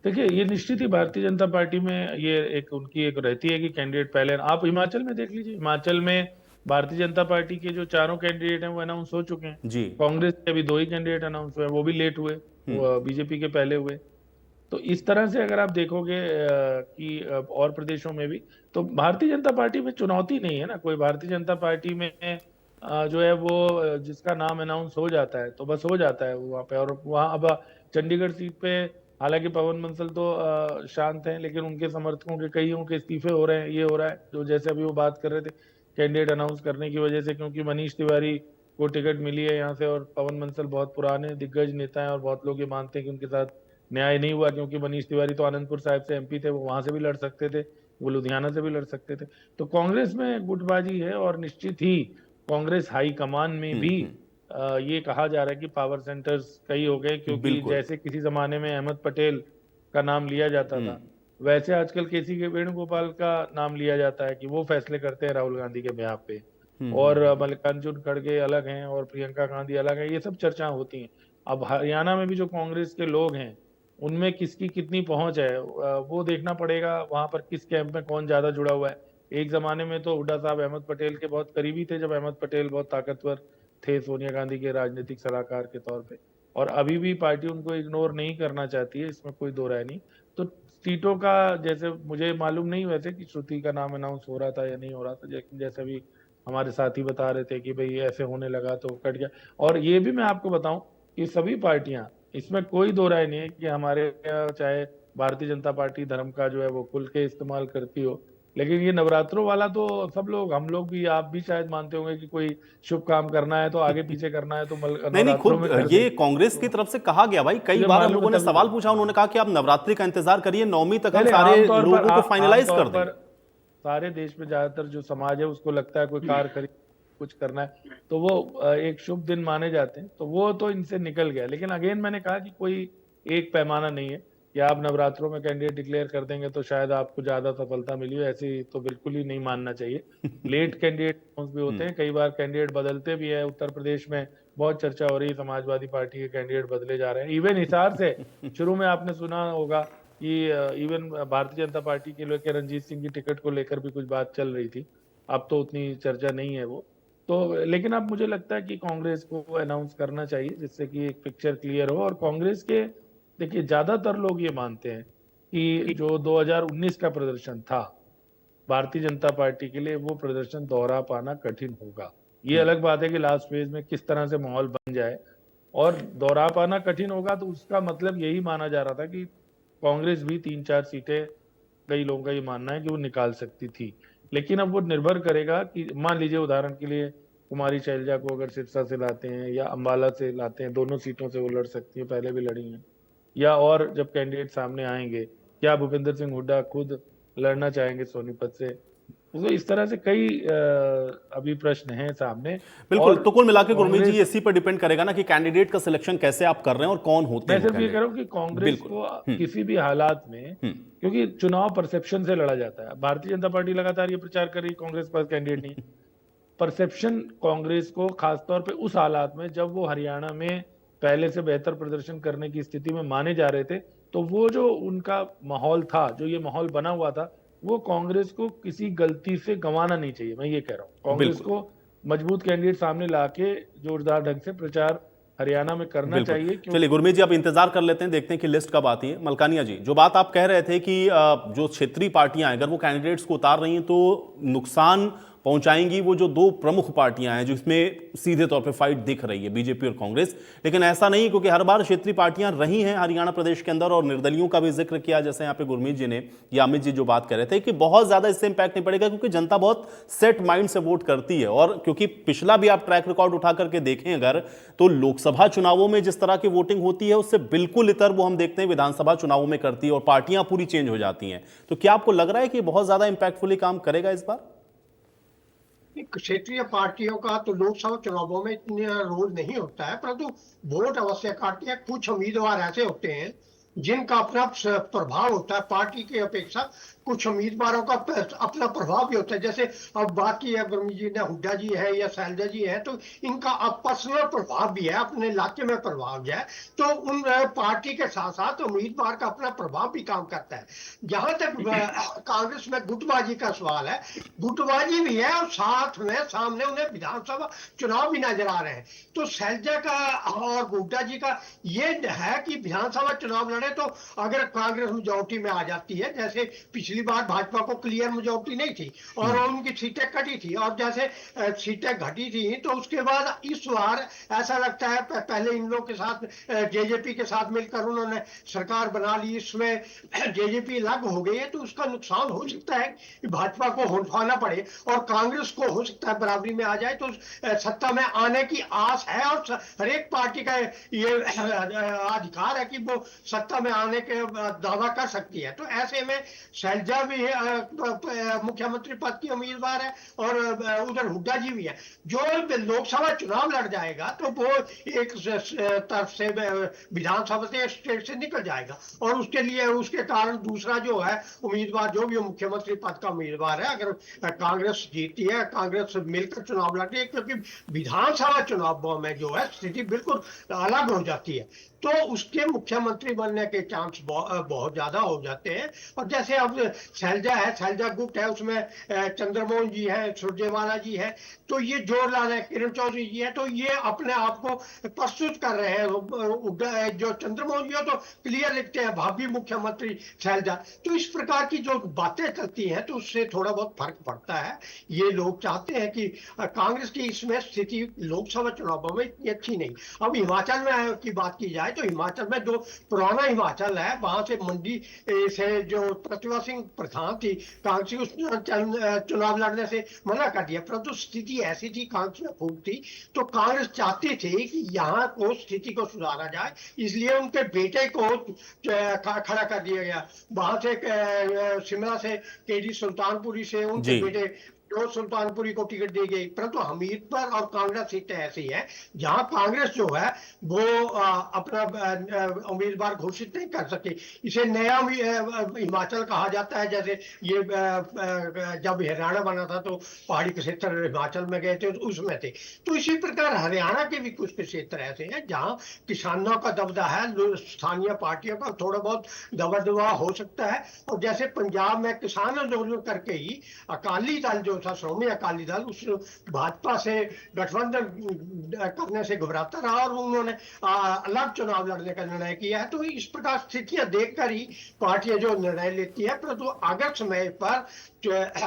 Speaker 6: देखिए ये निश्चित ही भारतीय जनता पार्टी में ये एक उनकी एक रहती है कि कैंडिडेट पहले, आप हिमाचल में देख लीजिए, हिमाचल में भारतीय जनता पार्टी के जो 4 कैंडिडेट हैं वो अनाउंस हो चुके हैं
Speaker 1: जी।
Speaker 6: कांग्रेस के अभी 2 ही कैंडिडेट अनाउंस हुए, वो भी लेट हुए, वो बीजेपी के पहले हुए। तो इस तरह से अगर आप देखोगे कि और प्रदेशों में भी, तो भारतीय जनता पार्टी में चुनौती नहीं है ना कोई। भारतीय जनता पार्टी में जो है वो जिसका नाम अनाउंस हो जाता है तो बस हो जाता है वहाँ पे। और वहाँ अब चंडीगढ़ सीट पे हालांकि पवन बंसल तो शांत हैं, लेकिन उनके समर्थकों के कईयों के इस्तीफे हो रहे हैं, ये हो रहा है जो जैसे अभी वो बात कर रहे थे कैंडिडेट अनाउंस करने की वजह से, क्योंकि मनीष तिवारी को टिकट मिली है यहाँ से और पवन बंसल बहुत पुराने दिग्गज नेता हैं और बहुत लोग ये मानते हैं कि उनके साथ न्याय नहीं हुआ, क्योंकि मनीष तिवारी तो आनंदपुर साहिब से एमपी थे, वो वहां से भी लड़ सकते थे, वो लुधियाना से भी लड़ सकते थे। तो कांग्रेस में गुटबाजी है और निश्चित ही कांग्रेस हाई कमान में भी ये कहा जा रहा है कि पावर सेंटर्स कई हो गए, क्योंकि जैसे किसी जमाने में अहमद पटेल का नाम लिया जाता था वैसे आजकल केसी के वेणुगोपाल का नाम लिया जाता है कि वो फैसले करते हैं राहुल गांधी के ब्याह पे, और मल्लिकार्जुन खड़गे अलग हैं और प्रियंका गांधी अलग है, ये सब चर्चाएं होती हैं। अब हरियाणा में भी जो कांग्रेस के लोग हैं उनमें किसकी कितनी पहुंच है वो देखना पड़ेगा, वहां पर किस कैंप में कौन ज्यादा जुड़ा हुआ है। एक जमाने में तो हुड्डा साहब अहमद पटेल के बहुत करीबी थे, जब अहमद पटेल बहुत ताकतवर थे सोनिया गांधी के राजनीतिक सलाहकार के तौर पे, और अभी भी पार्टी उनको इग्नोर नहीं करना चाहती है, इसमें कोई दो राय नहीं। तो सीटों का जैसे मुझे मालूम नहीं वैसे कि श्रुति का नाम अनाउंस हो रहा था या नहीं हो रहा था, लेकिन जैसे भी हमारे साथी बता रहे थे कि भाई ऐसे होने लगा तो कट गया। और ये भी मैं आपको बताऊं कि सभी पार्टियां, इसमें कोई दो राय नहीं है कि हमारे चाहे भारतीय जनता पार्टी धर्म का जो है वो खुल के इस्तेमाल करती हो, लेकिन ये नवरात्रों वाला तो सब लोग, हम लोग भी, आप भी शायद मानते होंगे कि कोई शुभ काम करना है तो आगे पीछे करना है तो
Speaker 1: नहीं खुद ये कांग्रेस की तरफ से कहा गया भाई, कई बार हम लोगों ने सवाल पूछा, उन्होंने कहा कि आप नवरात्रि का इंतजार करिए, 9वीं तक हम सारे लोगों को फाइनलाइज कर दें।
Speaker 6: सारे देश में ज्यादातर जो समाज है उसको लगता है कोई कार खरीद कुछ करना है तो वो एक शुभ दिन माने जाते हैं, तो वो तो इनसे निकल गया। लेकिन अगेन मैंने कहा कि कोई एक पैमाना नहीं है कि आप नवरात्रों में कैंडिडेट डिक्लेयर कर देंगे तो शायद आपको ज्यादा सफलता मिली हो, ऐसी तो बिल्कुल ही नहीं मानना चाहिए। लेट कैंडिडेट भी होते हैं, कई बार कैंडिडेट बदलते भी है। उत्तर प्रदेश में बहुत चर्चा हो रही है, समाजवादी पार्टी के कैंडिडेट बदले जा रहे हैं। इवन हिसार से शुरू में आपने सुना होगा कि इवन भारतीय जनता पार्टी के लेकर रंजीत सिंह की टिकट को लेकर भी कुछ बात चल रही थी, अब तो उतनी चर्चा नहीं है वो तो। लेकिन अब मुझे लगता है कि कांग्रेस को अनाउंस करना चाहिए जिससे कि एक पिक्चर क्लियर हो। और कांग्रेस के देखिए ज्यादातर लोग ये मानते हैं कि जो 2019 का प्रदर्शन था भारतीय जनता पार्टी के लिए, वो प्रदर्शन दोहरा पाना कठिन होगा। ये अलग बात है कि लास्ट फेज में किस तरह से माहौल बन जाए, और दोहरा पाना कठिन होगा तो उसका मतलब यही माना जा रहा था कि कांग्रेस भी 3-4 सीटें, कई लोगों का ये मानना है कि वो निकाल सकती थी। लेकिन अब वो निर्भर करेगा कि मान लीजिए उदाहरण के लिए कुमारी शैलजा को अगर सिरसा से लाते हैं या अंबाला से लाते हैं, दोनों सीटों से वो लड़ सकती है, पहले भी लड़ी हैं, या और जब कैंडिडेट सामने आएंगे क्या भूपेंद्र सिंह हुड्डा खुद लड़ना चाहेंगे सोनीपत से, तो इस तरह से कई अभी प्रश्न हैं सामने।
Speaker 1: बिल्कुल, तो कुल मिलाकर गुरमीत जी इसी पर डिपेंड करेगा ना कि कैंडिडेट का सिलेक्शन कैसे आप कर रहे हैं और कौन होते हैं।
Speaker 6: मैं सिर्फ ये कह रहा हूं कि कांग्रेस को किसी भी हालात में, क्योंकि चुनाव परसेप्शन से लड़ा जाता है, भारतीय जनता पार्टी लगातार ये प्रचार कर रही है कांग्रेस पास कैंडिडेट नहीं, परसेप्शन कांग्रेस को खासतौर पर उस हालात में जब वो हरियाणा में पहले से बेहतर प्रदर्शन करने की स्थिति में माने जा रहे थे, तो वो जो उनका माहौल था, जो ये माहौल बना हुआ था, वो कांग्रेस को किसी गलती से गंवाना नहीं चाहिए। मैं ये कह रहा हूँ कांग्रेस को मजबूत कैंडिडेट सामने लाके जोरदार ढंग से प्रचार हरियाणा में करना चाहिए।
Speaker 1: चलिए गुरमीत जी, आप इंतजार कर लेते हैं, देखते हैं कि लिस्ट कब आती है। मलकानिया जी, जो बात आप कह रहे थे कि जो क्षेत्रीय पार्टियां अगर वो कैंडिडेट्स को उतार रही हैं तो नुकसान पहुंचाएंगी वो जो दो प्रमुख पार्टियां हैं जिसमें सीधे तौर पे फाइट दिख रही है, बीजेपी और कांग्रेस। लेकिन ऐसा नहीं, क्योंकि हर बार क्षेत्रीय पार्टियां रही हैं हरियाणा प्रदेश के अंदर, और निर्दलियों का भी जिक्र किया जैसे यहाँ पे गुरमीत जी ने या अमित जी जो बात कर रहे थे कि बहुत ज्यादा इससे इंपैक्ट नहीं पड़ेगा, क्योंकि जनता बहुत सेट माइंड से वोट करती है। और क्योंकि पिछला भी आप ट्रैक रिकॉर्ड उठा करके देखें अगर, तो लोकसभा चुनावों में जिस तरह की वोटिंग होती है उससे बिल्कुल इतर वो हम देखते हैं विधानसभा चुनावों में करती है, और पार्टियां पूरी चेंज हो जाती हैं। तो क्या आपको लग रहा है कि बहुत ज्यादा इंपैक्टफुली काम करेगा इस बार?
Speaker 7: क्षेत्रीय पार्टियों का तो लोकसभा चुनावों में इतना रोल नहीं होता है, परंतु वोट अवश्य काटते हैं। कुछ उम्मीदवार ऐसे होते हैं जिनका अपना प्रभाव होता है, पार्टी की अपेक्षा कुछ उम्मीदवारों का अपना प्रभाव भी होता है। जैसे अब बात की है गुरमीत जी ने, हुड्डा जी है या शैलजा जी है, तो इनका अब पर्सनल प्रभाव भी है, अपने इलाके में प्रभाव जो है, तो उन पार्टी के साथ साथ उम्मीदवार का अपना प्रभाव भी काम करता है। जहां तक कांग्रेस में गुटबाजी का सवाल है, गुटबाजी भी है और साथ में सामने उन्हें विधानसभा चुनाव भी नजर आ रहे हैं। तो शैलजा का और हुड्डा जी का ये है कि विधानसभा चुनाव लड़े तो अगर कांग्रेस मेजॉरिटी में आ जाती है, जैसे पिछली बार भाजपा को क्लियर मेजॉरिटी नहीं थी और उनकी सीटें कटी थी, और जैसे सीटें घटी थी तो उसके बाद इस बार ऐसा लगता है पहले इन लोगों के साथ जेजेपी के साथ मिलकर उन्होंने सरकार बना ली, इसमें जेजेपी अलग हो गई है, तो उसका नुकसान हो सकता है कि भाजपा को होंठवाना पड़े और कांग्रेस को हो सकता है बराबरी में आ जाए, तो सत्ता में आने की आस है। और हर एक पार्टी का ये अधिकार है कि वो सत्ता में आने के दावा कर सकती है। तो ऐसे में शैलजा भी मुख्यमंत्री पद की उम्मीदवार है और उधर हुड्डा जी भी है। जो लोकसभा चुनाव लड़ जाएगा तो वो एक तरफ से विधानसभा से स्टेट से निकल जाएगा, और उसके लिए उसके कारण दूसरा जो है उम्मीदवार जो भी मुख्यमंत्री पद का उम्मीदवार है, अगर कांग्रेस जीतती है, कांग्रेस मिलकर चुनाव लड़ती है, क्योंकि विधानसभा चुनाव में जो है स्थिति बिल्कुल अलग हो जाती है, तो उसके मुख्यमंत्री बनने के चांस बहुत ज्यादा हो जाते हैं। और जैसे अब शैलजा है, शैलजा गुट है, उसमें चंद्रमोहन जी है, सुरजेवाला जी है, तो ये जोर ला रहे हैं, किरण चौधरी जी है, तो ये अपने आप को प्रस्तुत कर रहे हैं। जो चंद्रमोहन जी हो तो क्लियर लिखते हैं भावी मुख्यमंत्री शैलजा। तो इस प्रकार की जो बातें चलती हैं तो उससे थोड़ा बहुत फर्क पड़ता है। ये लोग चाहते हैं कि कांग्रेस की इसमें स्थिति लोकसभा चुनावों में इतनी अच्छी नहीं। अब हिमाचल में की बात की जाए तो हिमाचल में जो पुराना हिमाचल है, वहां से मंडी से जो प्रतिभा सिंह प्रधान थी, कांग्रेस चुनाव लड़ने से मना कर दिया, परंतु स्थिति ऐसी थी, कांग्रेस में फूट थी, तो कांग्रेस चाहती थी कि यहाँ को स्थिति को सुधारा जाए, इसलिए उनके बेटे को खड़ा कर दिया गया। वहां से शिमला से केडी सुल्तानपुरी से उनके बेटे जो सुल्तानपुरी को टिकट दी गई, परंतु हमीरपुर और कांगड़ा सीटें ऐसी हैं जहां कांग्रेस जो है वो अपना उम्मीदवार घोषित नहीं कर सकी। इसे नया हिमाचल कहा जाता है। जैसे ये जब हरियाणा बना था तो पहाड़ी के क्षेत्र हिमाचल में गए थे, उसमें थे। तो इसी प्रकार हरियाणा के भी कुछ क्षेत्र ऐसे हैं जहां किसानों का दबदबा है, स्थानीय पार्टियों का थोड़ा बहुत दबदबा हो सकता है। और जैसे पंजाब में किसान आंदोलन करके ही अकाली दल जो था, श्रोमणी अकाली दल, उस भाजपा से गठबंधन करने से घबराता रहा और उन्होंने अलग चुनाव लड़ने का निर्णय किया है। तो इस प्रकार स्थितियां देखकर ही पार्टियां जो निर्णय लेती है, परंतु अगर समय पर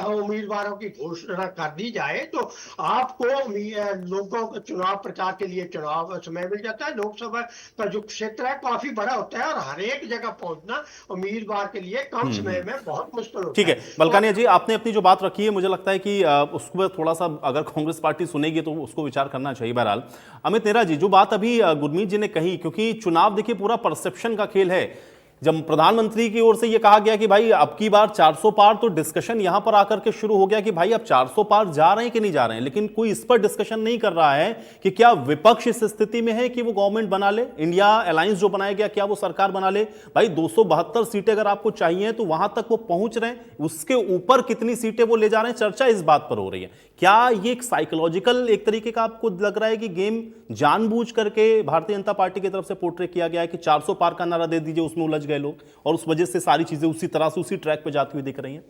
Speaker 7: उम्मीदवारों की घोषणा कर दी जाए तो आपको लोगों को चुनाव प्रचार के लिए चुनाव समय मिल जाता है। लोकसभा का जो क्षेत्र है काफी बड़ा होता है और हर एक जगह पहुंचना उम्मीदवार के लिए कम समय में बहुत मुश्किल होता है।
Speaker 1: ठीक है बलकानिया जी, आपने अपनी जो बात रखी है, मुझे लगता है कि उसको थोड़ा सा अगर कांग्रेस पार्टी सुनेगी तो उसको विचार करना चाहिए। बहरहाल अमित नेहरा जी, जो बात अभी गुरमीत जी ने कही, क्योंकि चुनाव देखिए पूरा परसेप्शन का खेल है। जब प्रधानमंत्री की ओर से यह कहा गया कि भाई अब की बार 400 पार, तो डिस्कशन यहां पर आकर के शुरू हो गया कि भाई अब 400 पार जा रहे हैं कि नहीं जा रहे हैं, लेकिन कोई इस पर डिस्कशन नहीं कर रहा है कि क्या विपक्ष इस स्थिति में है कि वो गवर्नमेंट बना ले, इंडिया अलायंस जो बनाया गया क्या वो सरकार बना ले। भाई 272 सीटें अगर आपको चाहिए तो वहां तक वो पहुंच रहे हैं, उसके ऊपर कितनी सीटें वो ले जा रहे हैं, चर्चा इस बात पर हो रही है। क्या ये एक साइकोलॉजिकल एक तरीके का आपको लग रहा है कि गेम जानबूझ करके भारतीय जनता पार्टी की तरफ से पोर्ट्रे किया गया है कि 400 पार का नारा दे दीजिए, उसमें उलझ गए लोग और उस वजह से सारी चीजें उसी तरह से उसी ट्रैक पे जाती हुई दिख रही हैं?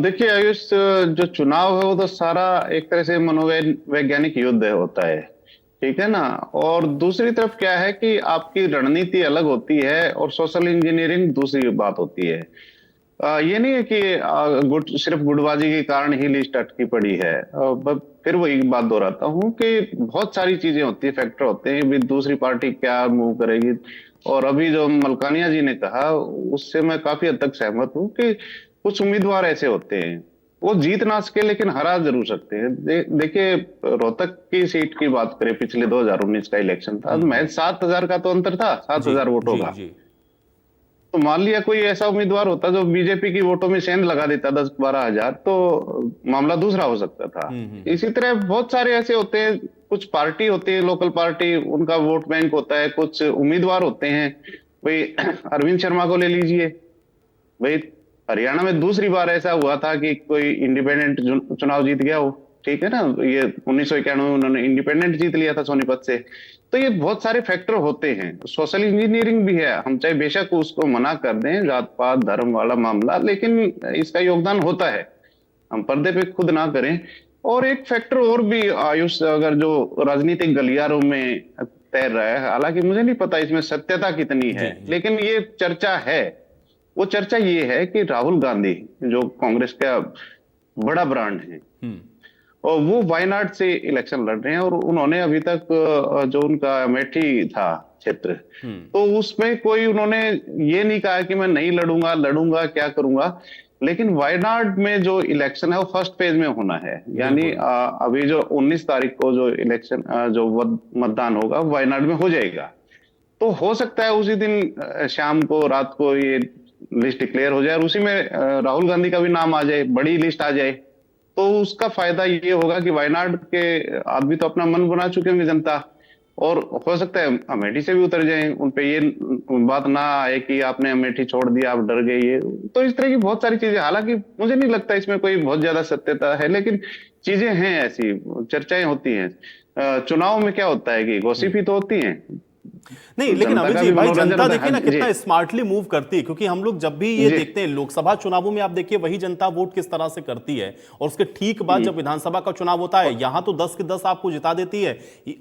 Speaker 8: देखिए आयुष, जो चुनाव है वो तो सारा एक तरह से मनोवैज्ञानिक युद्ध होता है, ठीक है ना। और दूसरी तरफ क्या है कि आपकी रणनीति अलग होती है और सोशल इंजीनियरिंग दूसरी बात होती है। ये नहीं है कि सिर्फ गुटबाजी के कारण ही लिस्ट अटकी पड़ी है। फिर वही बात दोहराता हूँ कि बहुत सारी चीजें होती है, फैक्टर होते हैं भी, दूसरी पार्टी क्या मूव करेगी। और अभी जो मलकानिया जी ने कहा उससे मैं काफी हद तक सहमत हूँ कि कुछ उम्मीदवार ऐसे होते हैं वो जीत ना सके लेकिन हरा जरूर सकते हैं। देखिए, रोहतक की सीट की बात करें, पिछले 2019 का इलेक्शन था, महज 7,000 का तो अंतर था, 7,000 वोटों का।
Speaker 1: जी।
Speaker 8: तो मान लिया कोई ऐसा उम्मीदवार होता जो बीजेपी की वोटों में सेंध लगा देता 10-12 हजार, तो मामला दूसरा हो सकता था। इसी तरह बहुत सारे ऐसे होते हैं, कुछ पार्टी होती है, लोकल पार्टी, उनका वोट बैंक होता है, कुछ उम्मीदवार होते हैं। भाई अरविंद शर्मा को ले लीजिए, भाई हरियाणा में दूसरी बार ऐसा हुआ था कि कोई इंडिपेंडेंट चुनाव जीत गया हो, ठीक है ना। ये 1991 में उन्होंने इंडिपेंडेंट जीत लिया था सोनीपत से। तो ये बहुत सारे फैक्टर होते हैं, सोशल इंजीनियरिंग भी है। हम चाहे बेशक उसको मना कर दें, जात पात धर्म वाला मामला, लेकिन इसका योगदान होता है, हम पर्दे पे खुद ना करें। और एक फैक्टर और भी आयुष, अगर जो राजनीतिक गलियारों में तैर रहा है, हालांकि मुझे नहीं पता इसमें सत्यता कितनी है, लेकिन ये चर्चा है। वो चर्चा ये है कि राहुल गांधी जो कांग्रेस का बड़ा ब्रांड है, और वो वायनाड से इलेक्शन लड़ रहे हैं, और उन्होंने अभी तक जो उनका अमेठी था क्षेत्र, तो उसमें कोई उन्होंने ये नहीं कहा कि मैं नहीं लड़ूंगा क्या करूंगा। लेकिन वायनाड में जो इलेक्शन है वो फर्स्ट फेज में होना है, यानी अभी जो 19 तारीख को जो इलेक्शन जो मतदान होगा वायनाड में हो जाएगा। तो हो सकता है उसी दिन शाम को, रात को ये लिस्ट डिक्लेयर हो जाए और उसी में राहुल गांधी का भी नाम आ जाए, बड़ी लिस्ट आ जाए। तो उसका फायदा ये होगा कि वायनाड के आदमी तो अपना मन बना चुके होंगे जनता, और हो सकता है अमेठी से भी उतर जाए, उनपे ये बात ना आए कि आपने अमेठी छोड़ दिया, आप डर गए। ये तो इस तरह की बहुत सारी चीजें, हालांकि मुझे नहीं लगता इसमें कोई बहुत ज्यादा सत्यता है, लेकिन चीजें हैं, ऐसी चर्चाएं होती हैं। चुनाव में क्या होता है कि गॉसिप ही तो होती है।
Speaker 1: नहीं, लेकिन अमित जी, भाई जनता देखिए ना कितना स्मार्टली मूव करती है, क्योंकि हम लोग जब भी ये देखते हैं लोकसभा चुनावों में, आप देखिए वही जनता वोट किस तरह से करती है, और उसके ठीक बाद जब विधानसभा का चुनाव होता है, यहां तो 10 के 10 आपको जिता देती है,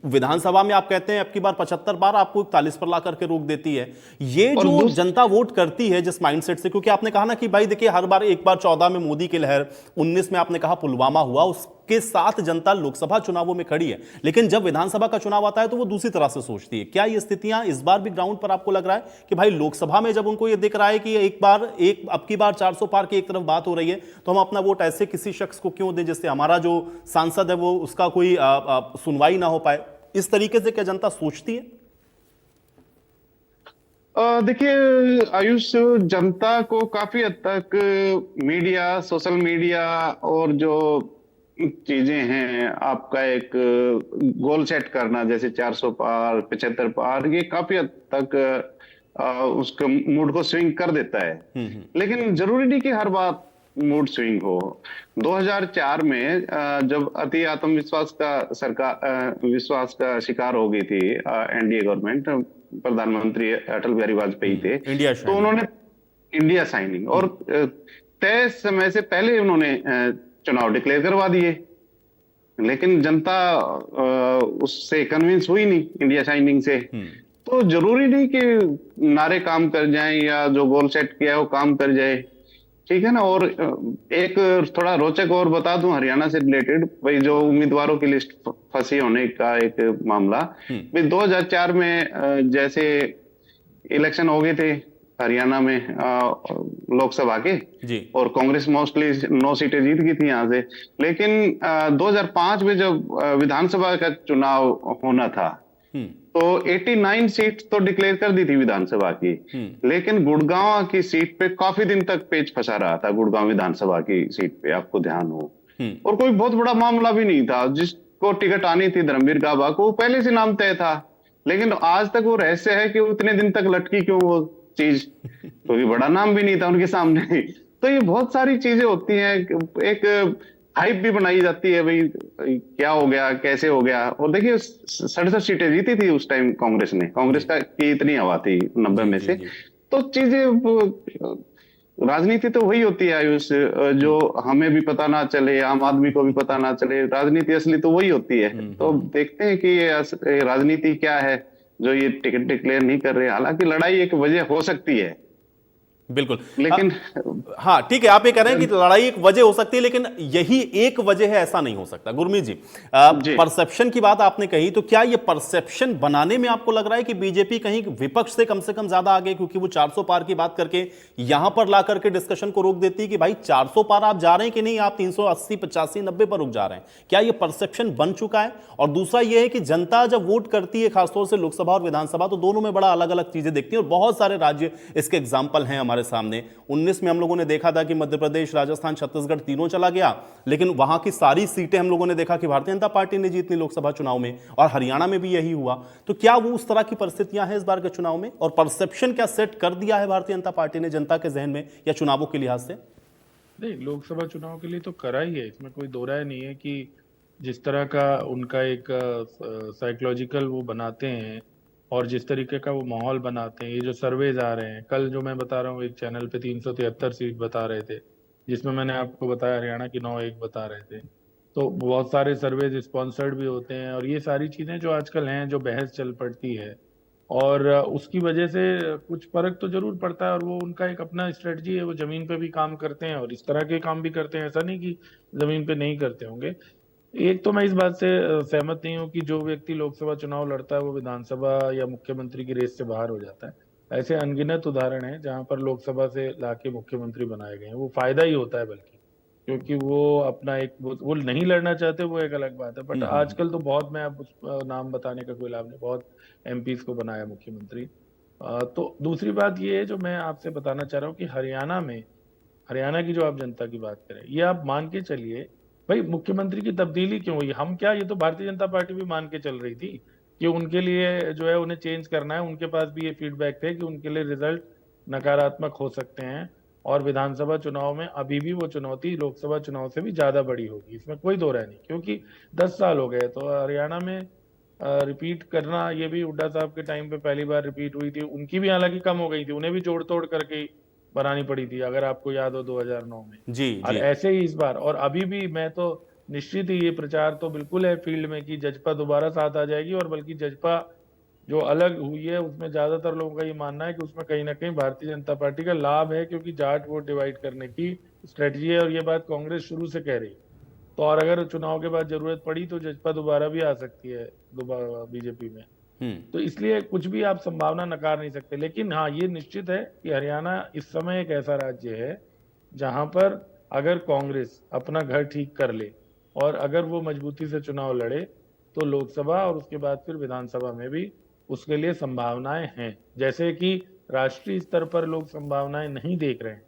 Speaker 1: विधानसभा में आप कहते हैं अब की बार 75 बार, आपको 41 पर ला करके रोक देती है। ये जो जनता वोट करती है जिस माइंडसेट से, क्योंकि आपने कहा ना कि भाई देखिए हर बार, एक बार 14 में मोदी की लहर, 19 में आपने कहा पुलवामा हुआ, उसके साथ जनता लोकसभा चुनावों में खड़ी है, लेकिन जब विधानसभा का चुनाव आता है तो वो दूसरी तरह से सोचती है। क्या ये स्थितियां इस बार भी ग्राउंड पर आपको लग रहा है कि भाई लोकसभा में जब उनको ये दिख रहा है कि अब की बार 400 पार की एक तरफ बात हो रही है, तो हम अपना वोट ऐसे किसी शख्स को क्यों दें जिससे हमारा जो सांसद है वो उसका कोई सुनवाई ना हो पाए, इस तरीके से क्या जनता सोचती है?
Speaker 8: देखिए आयुष, जनता को काफी हद तक मीडिया, सोशल मीडिया और जो चीजें हैं, आपका एक गोल सेट करना, जैसे 400 पार, 75 पार, ये काफी हद तक उसके मूड को स्विंग कर देता है। लेकिन जरूरी नहीं कि हर बात मूड स्विंग हो। 2004 में जब अति आत्मविश्वास विश्वास का शिकार हो गई थी एनडीए गवर्नमेंट, प्रधानमंत्री अटल बिहारी वाजपेयी थे, तो उन्होंने इंडिया साइनिंग, और तय समय से पहले उन्होंने चुनाव डिक्लेयर करवा दिए, लेकिन जनता उससे कन्विंस हुई नहीं, इंडिया साइनिंग से। तो जरूरी नहीं कि नारे काम कर जाएं या जो गोल सेट किया है वो काम कर जाए, ठीक है ना। और एक थोड़ा रोचक और बता दूं हरियाणा से रिलेटेड, भाई जो उम्मीदवारों की लिस्ट फंसी होने का एक मामला, भाई 2004 में जैसे इलेक्शन हो गए थे हरियाणा में लोकसभा के, और कांग्रेस मोस्टली 9 सीटें जीत गई थी यहाँ से। लेकिन 2005 में जब विधानसभा का चुनाव होना था, तो 89 सीट तो डिक्लेयर कर दी थी विधानसभा की, लेकिन गुड़गांव की सीट पे काफी दिन तक पेच फंसा रहा था, गुड़गांव विधानसभा की सीट पे, आपको ध्यान हो। और कोई बहुत बड़ा मामला भी नहीं था, जिसको टिकट आनी थी धर्मवीर गाबा को, पहले से नाम तय था, लेकिन आज तक वो रहस्य है कि उतने दिन तक लटकी क्यों वो चीज, क्योंकि बड़ा नाम भी नहीं था उनके सामने। तो ये बहुत सारी चीजें होती हैं, एक हाइप भी बनाई जाती है, भाई क्या हो गया, कैसे हो गया। और देखिए 67 सीटें जीती थी उस टाइम कांग्रेस ने, कांग्रेस का की इतनी हवा थी 90 में से। तो चीजें, राजनीति तो वही होती है आयुष, जो हमें भी पता ना चले, आम आदमी को भी पता ना चले, राजनीति असली तो वही होती है। तो देखते हैं कि ये राजनीति क्या है जो ये टिकट डिक्लेयर नहीं कर रहे। हालांकि लड़ाई एक वजह हो सकती है,
Speaker 1: बिल्कुल।
Speaker 8: लेकिन
Speaker 1: हाँ ठीक है, आप ये कह रहे हैं कि लड़ाई एक वजह हो सकती है, लेकिन यही एक वजह है ऐसा नहीं हो सकता। गुरमीत जी,
Speaker 8: जी
Speaker 1: परसेप्शन की बात आपने कही, तो क्या ये परसेप्शन बनाने में आपको लग रहा है कि बीजेपी कहीं विपक्ष से कम ज्यादा आगे, क्योंकि वो 400 पार की बात करके यहां पर ला करके डिस्कशन को रोक देती है कि भाई 400 पार आप जा रहे हैं कि नहीं, आप 380, 85, 90 पर रुक जा रहे हैं? क्या ये परसेप्शन बन चुका है? और दूसरा ये है कि जनता जब वोट करती है, खासतौर से लोकसभा और विधानसभा, तो दोनों में बड़ा अलग अलग चीजें देखती है, और बहुत सारे राज्य इसके एग्जाम्पल हैं हमारे सामने। 19 में हम लोगों ने देखा था कि मध्य प्रदेश, राजस्थान, छत्तीसगढ़ तीनों चला गया, लेकिन वहां की सारी सीटें हम लोगों ने देखा कि भारतीय जनता पार्टी ने जीतनी लोकसभा चुनाव में, और हरियाणा में भी यही हुआ। तो क्या वो उस तरह की परिस्थितियां हैं इस बार के चुनाव में, और परसेप्शन क्या सेट कर दिया है भारतीय जनता पार्टी ने जनता के जहन में, या चुनावों के लिहाज से?
Speaker 6: नहीं, लोकसभा चुनाव के लिए तो करा ही है, इसमें कोई दो राय नहीं है कि जिस तरह का उनका एक साइकोलॉजिकल वो बनाते हैं और जिस तरीके का वो माहौल बनाते हैं, ये जो सर्वेज आ रहे हैं, कल जो मैं बता रहा हूँ एक चैनल पे 373 सीट बता रहे थे, जिसमें मैंने आपको बताया हरियाणा की 9-1 बता रहे थे। तो बहुत सारे सर्वेज स्पॉन्सर्ड भी होते हैं, और ये सारी चीजें जो आजकल हैं, जो बहस चल पड़ती है, और उसकी वजह से कुछ फर्क तो जरूर पड़ता है, और वो उनका एक अपना स्ट्रेटजी है, वो जमीन पे भी काम करते हैं और इस तरह के काम भी करते हैं, ऐसा नहीं कि जमीन पे नहीं करते होंगे। एक तो मैं इस बात से सहमत नहीं हूँ कि जो व्यक्ति लोकसभा चुनाव लड़ता है वो विधानसभा या मुख्यमंत्री की रेस से बाहर हो जाता है। ऐसे अनगिनत उदाहरण हैं जहां पर लोकसभा से लाके मुख्यमंत्री बनाए गए हैं, वो फायदा ही होता है बल्कि, क्योंकि वो अपना एक वो नहीं लड़ना चाहते, वो एक अलग बात है। बट आजकल तो बहुत, मैं अब नाम बताने का कोई लाभ नहीं, बहुत एमपीज को बनाया मुख्यमंत्री। तो दूसरी बात ये है जो मैं आपसे बताना चाह रहा हूँ कि हरियाणा की जो आप जनता की बात करें, ये आप मान के चलिए, भाई मुख्यमंत्री की तब्दीली क्यों हुई? हम क्या, ये तो भारतीय जनता पार्टी भी मान के चल रही थी कि उनके लिए जो है उन्हें चेंज करना है, उनके पास भी ये फीडबैक थे कि उनके लिए रिजल्ट नकारात्मक हो सकते हैं, और विधानसभा चुनाव में अभी भी वो चुनौती लोकसभा चुनाव से भी ज्यादा बड़ी होगी, इसमें कोई दो राय नहीं, क्योंकि 10 साल हो गए। तो हरियाणा में रिपीट करना, ये भी हुड्डा साहब के टाइम पे पहली बार रिपीट हुई थी, उनकी भी हालांकि कम हो गई थी, उन्हें भी जोड़ तोड़ करके ही बनानी पड़ी थी, अगर आपको याद हो 2009 में।
Speaker 1: जी
Speaker 6: और
Speaker 1: जी।
Speaker 6: ऐसे ही इस बार, और अभी भी मैं तो निश्चित ही, ये प्रचार तो बिल्कुल है फील्ड में कि जजपा दोबारा साथ आ जाएगी, और बल्कि जजपा जो अलग हुई है उसमें ज्यादातर लोगों का ये मानना है कि उसमें कहीं ना कहीं भारतीय जनता पार्टी का लाभ है, क्योंकि जाट वोट डिवाइड करने की स्ट्रेटजी है, और ये बात कांग्रेस शुरू से कह रही है। तो और अगर चुनाव के बाद जरूरत पड़ी तो जजपा दोबारा भी आ सकती है दोबारा बीजेपी में। तो इसलिए कुछ भी आप संभावना नकार नहीं सकते, लेकिन हाँ, ये निश्चित है कि हरियाणा इस समय एक ऐसा राज्य है जहां पर अगर कांग्रेस अपना घर ठीक कर ले और अगर वो मजबूती से चुनाव लड़े, तो लोकसभा और उसके बाद फिर विधानसभा में भी उसके लिए संभावनाएं हैं। जैसे कि राष्ट्रीय स्तर पर लोग संभावनाएं नहीं देख रहे हैं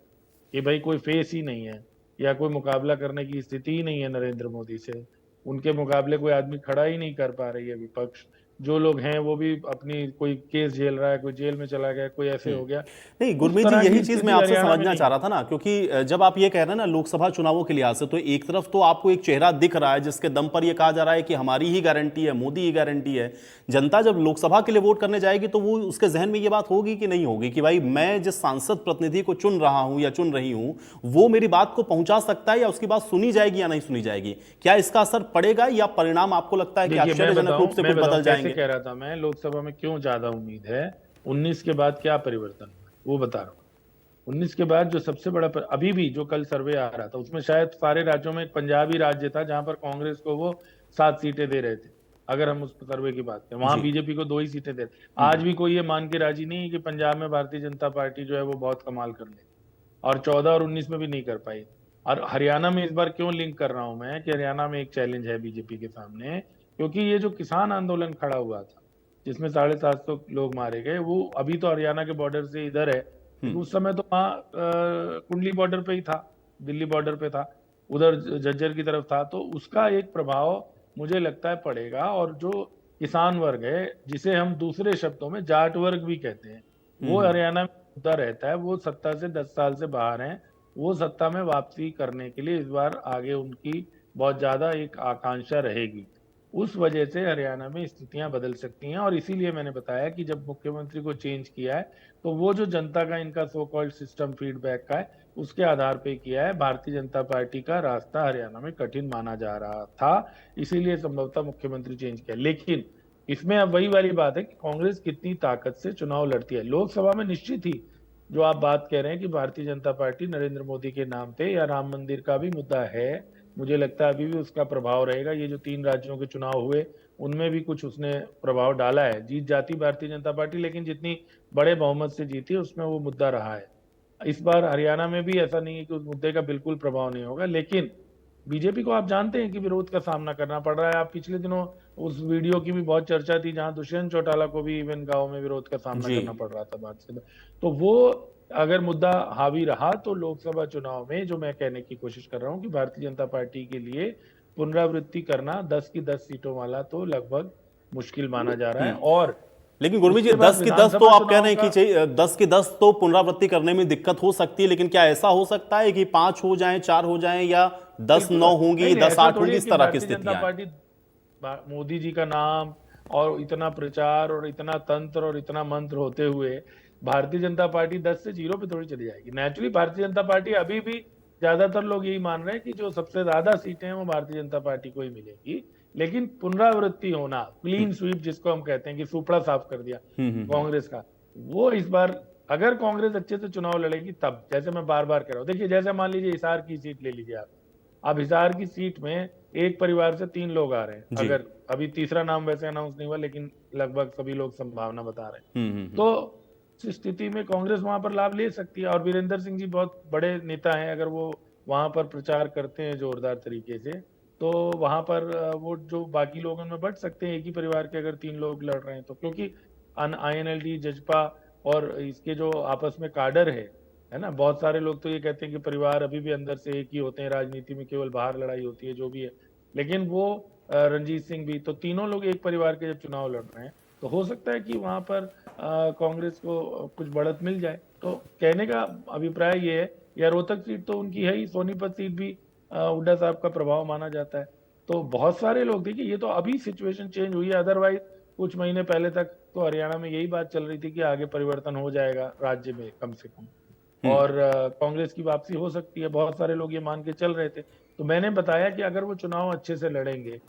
Speaker 6: कि भाई कोई फेस ही नहीं है, या कोई मुकाबला करने की स्थिति ही नहीं है नरेंद्र मोदी से, उनके मुकाबले कोई आदमी खड़ा ही नहीं कर पा रही है विपक्ष। जो लोग हैं वो भी अपनी, कोई केस झेल रहा है, कोई जेल में चला गया, कोई ऐसे हो गया।
Speaker 1: नहीं गुरमीत जी, यही चीज मैं आपसे समझना चाह रहा था ना, क्योंकि जब आप ये कह रहे हैं ना लोकसभा चुनावों के लिहाज से, तो एक तरफ तो आपको एक चेहरा दिख रहा है जिसके दम पर यह कहा जा रहा है कि हमारी ही गारंटी है, मोदी ही गारंटी है। जनता जब लोकसभा के लिए वोट करने जाएगी तो वो उसके जहन में ये बात होगी कि नहीं होगी कि भाई मैं जिस सांसद प्रतिनिधि को चुन रहा हूं या चुन रही हूं, वो मेरी बात को पहुंचा सकता है, या उसकी बात सुनी जाएगी या नहीं सुनी जाएगी? क्या इसका असर पड़ेगा, या परिणाम आपको लगता है कि आश्चर्यजनक रूप से कुछ बदल जाएंगे?
Speaker 6: कह रहा था मैं, लोकसभा में क्यों ज्यादा उम्मीद है, 19 के बाद क्या परिवर्तन हुआ वो बता रहा हूँ। 19 के बाद जो सबसे बड़ा अभी भी जो कल सर्वे आ रहा था उसमें शायद सारे राज्यों में एक पंजाब ही राज्य था जहां पर कांग्रेस को वो 7 सीटें दे रहे थे, अगर हम उस सर्वे की बात करें, वहां बीजेपी को 2 ही सीटें दे रहे। आज भी कोई ये मान के राजी नहीं है कि पंजाब में भारतीय जनता पार्टी जो है वो बहुत कमाल कर ले, और 14 और 19 में भी नहीं कर पाई। और हरियाणा में इस बार क्यों लिंक कर रहा हूं मैं कि हरियाणा में एक चैलेंज है बीजेपी के सामने, क्योंकि ये जो किसान आंदोलन खड़ा हुआ था जिसमें 750 लोग मारे गए, वो अभी तो हरियाणा के बॉर्डर से इधर है, उस समय तो वहाँ कुंडली बॉर्डर पे ही था, दिल्ली बॉर्डर पे था, उधर झज्जर की तरफ था, तो उसका एक प्रभाव मुझे लगता है पड़ेगा। और जो किसान वर्ग है, जिसे हम दूसरे शब्दों में जाट वर्ग भी कहते हैं, वो हरियाणा में मुद्दा रहता है, वो सत्ता से 10 साल से बाहर हैं, वो सत्ता में वापसी करने के लिए इस बार आगे उनकी बहुत ज्यादा एक आकांक्षा रहेगी। उस वजह से हरियाणा में स्थितियां बदल सकती हैं, और इसीलिए मैंने बताया कि जब मुख्यमंत्री को चेंज किया है तो वो जो जनता का इनका सो कॉल्ड सिस्टम फीडबैक का है, उसके आधार पे किया है। भारतीय जनता पार्टी का रास्ता हरियाणा में कठिन माना जा रहा था, इसीलिए संभवतः मुख्यमंत्री चेंज किया। लेकिन इसमें अब वही वाली बात है कि कांग्रेस कितनी ताकत से चुनाव लड़ती है। लोकसभा में निश्चित ही जो आप बात कह रहे हैं कि भारतीय जनता पार्टी नरेंद्र मोदी के नाम पे या राम मंदिर का भी मुद्दा है, मुझे लगता है अभी भी उसका प्रभाव रहेगा। ये जो 3 राज्यों के चुनाव हुए उनमें भी कुछ उसने प्रभाव डाला है। जीत जाती भारतीय जनता पार्टी, लेकिन जितनी बड़े बहुमत से जीती उसमें वो मुद्दा रहा है। इस बार हरियाणा में भी ऐसा नहीं है कि उस मुद्दे का बिल्कुल प्रभाव नहीं होगा, लेकिन बीजेपी को आप जानते हैं कि विरोध का सामना करना पड़ रहा है। आप पिछले दिनों उस वीडियो की भी बहुत चर्चा थी जहां दुष्यंत चौटाला को भी इवन गांव में विरोध का सामना
Speaker 1: जी।
Speaker 6: करना पड़ रहा था बात से। तो वो अगर मुद्दा हावी रहा तो लोकसभा चुनाव में, जो मैं कहने की कोशिश कर रहा हूं कि भारतीय जनता पार्टी के लिए पुनरावृत्ति करना 10 की 10 सीटों वाला तो लगभग मुश्किल माना जा रहा है। और
Speaker 1: लेकिन गुरमीत जी,
Speaker 6: उसके बाद
Speaker 1: 10 की 10 तो
Speaker 6: विधानसभा
Speaker 1: आप कह रहे हैं
Speaker 6: चुनाव
Speaker 1: कि चाहिए 10 की 10 तो पुनरावृत्ति करने में दिक्कत हो सकती है, लेकिन क्या ऐसा हो सकता है कि 5 हो जाएं, 4 हो जाएं, या 10-9 होंगी,
Speaker 6: नहीं,
Speaker 1: 10-8
Speaker 6: ऐसा थोड़ी
Speaker 1: होंगी,
Speaker 6: है
Speaker 1: इस
Speaker 6: कि
Speaker 1: तरह की
Speaker 6: भारतीय जनता
Speaker 1: स्थितियां हैं?
Speaker 6: पार्टी मोदी जी का नाम और इतना प्रचार और इतना तंत्र और इतना मंत्र होते हुए भारतीय जनता पार्टी 10 से 0 पे थोड़ी चली जाएगी। नेचुरली भारतीय जनता पार्टी अभी भी, ज्यादातर लोग यही मान रहे हैं कि जो सबसे ज्यादा सीटें हैं वो भारतीय जनता पार्टी को ही मिलेगी, लेकिन पुनरावृत्ति होना, क्लीन स्वीप जिसको हम कहते हैं कि सुपड़ा साफ कर दिया कांग्रेस का, वो इस बार अगर कांग्रेस अच्छे से चुनाव लड़ेगी तब, जैसे मैं बार बार कह रहा हूँ, देखिए जैसे मान लीजिए हिसार की सीट ले लीजिए आप, अब हिसार की सीट में एक परिवार से 3 लोग आ रहे हैं,
Speaker 1: जी।
Speaker 6: अगर अभी तीसरा नाम वैसे अनाउंस नहीं हुआ लेकिन लगभग सभी लोग संभावना बता रहे हैं,
Speaker 1: हम्म।
Speaker 6: तो इस स्थिति में कांग्रेस वहां पर लाभ ले सकती है। और वीरेंद्र सिंह जी बहुत बड़े नेता हैं, अगर वो वहां पर प्रचार करते हैं जोरदार तरीके से तो वहां पर वो जो बाकी लोग उनमें बढ़ सकते हैं। एक ही परिवार के अगर 3 लोग लड़ रहे हैं तो, क्योंकि INLD जजपा और इसके जो आपस में काडर है ना, बहुत सारे लोग तो ये कहते हैं कि परिवार अभी भी अंदर से एक ही होते हैं, राजनीति में केवल बाहर लड़ाई होती है, जो भी है, लेकिन वो रणजीत सिंह भी, तो तीनों लोग एक परिवार के जब चुनाव लड़ रहे हैं तो हो सकता है कि वहां पर कांग्रेस को कुछ बढ़त मिल जाए। तो कहने का अभिप्राय ये है, या रोहतक सीट तो उनकी है ही, सोनीपत सीट भी हुड्डा साहब का प्रभाव माना जाता है। तो बहुत सारे लोग, देखिए ये तो अभी सिचुएशन चेंज हुई है, अदरवाइज कुछ महीने पहले तक तो हरियाणा में यही बात चल रही थी कि आगे परिवर्तन हो जाएगा राज्य में कम से कम, और कांग्रेस की वापसी हो सकती है, बहुत सारे लोग ये मान के चल रहे थे। तो मैंने बताया कि अगर वो चुनाव अच्छे से लड़ेंगे,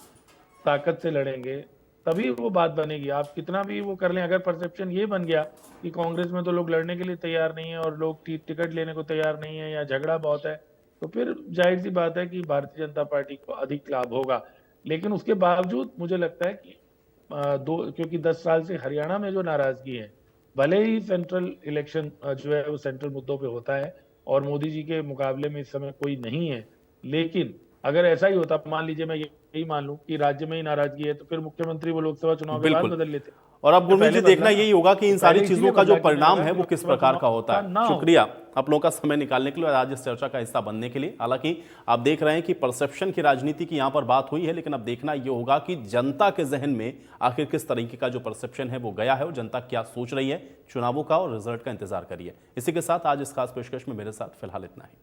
Speaker 6: ताकत से लड़ेंगे, तभी वो बात बनेगी। आप कितना भी वो कर लें, अगर परसेप्शन ये बन गया कि कांग्रेस में तो लोग लड़ने के लिए तैयार नहीं है और लोग टिकट लेने को तैयार नहीं है या झगड़ा बहुत है, तो फिर जाहिर सी बात है कि भारतीय जनता पार्टी को अधिक लाभ होगा। लेकिन उसके बावजूद मुझे लगता है कि क्योंकि 10 साल से हरियाणा में जो नाराजगी है, भले ही सेंट्रल इलेक्शन जो है वो सेंट्रल मुद्दों पे होता है और मोदी जी के मुकाबले में इस समय कोई नहीं है, लेकिन अगर ऐसा ही होता, मान लीजिए मैं यही मान लूं कि राज्य में ही नाराजगी है, तो फिर मुख्यमंत्री वो लोकसभा चुनाव के बाद
Speaker 1: बिल्कुल।
Speaker 6: बदल लेते।
Speaker 1: और अब गुरमीत जी, देखना यही होगा कि इन सारी चीजों का जो परिणाम है वो किस
Speaker 6: लोकसभा
Speaker 1: प्रकार का
Speaker 6: चुनाव
Speaker 1: होता है।
Speaker 6: ना हो।
Speaker 1: शुक्रिया आप लोगों का समय निकालने के लिए और आज इस चर्चा का हिस्सा बनने के लिए। हालांकि आप देख रहे हैं कि परसेप्शन की राजनीति की यहां पर बात हुई है, लेकिन अब देखना यह होगा कि जनता के जहन में आखिर किस तरीके का जो परसेप्शन है वो गया है और जनता क्या सोच रही है चुनावों का, और रिजल्ट का इंतजार करिए। इसी के साथ आज इस खास पेशकश में मेरे साथ फिलहाल इतना ही।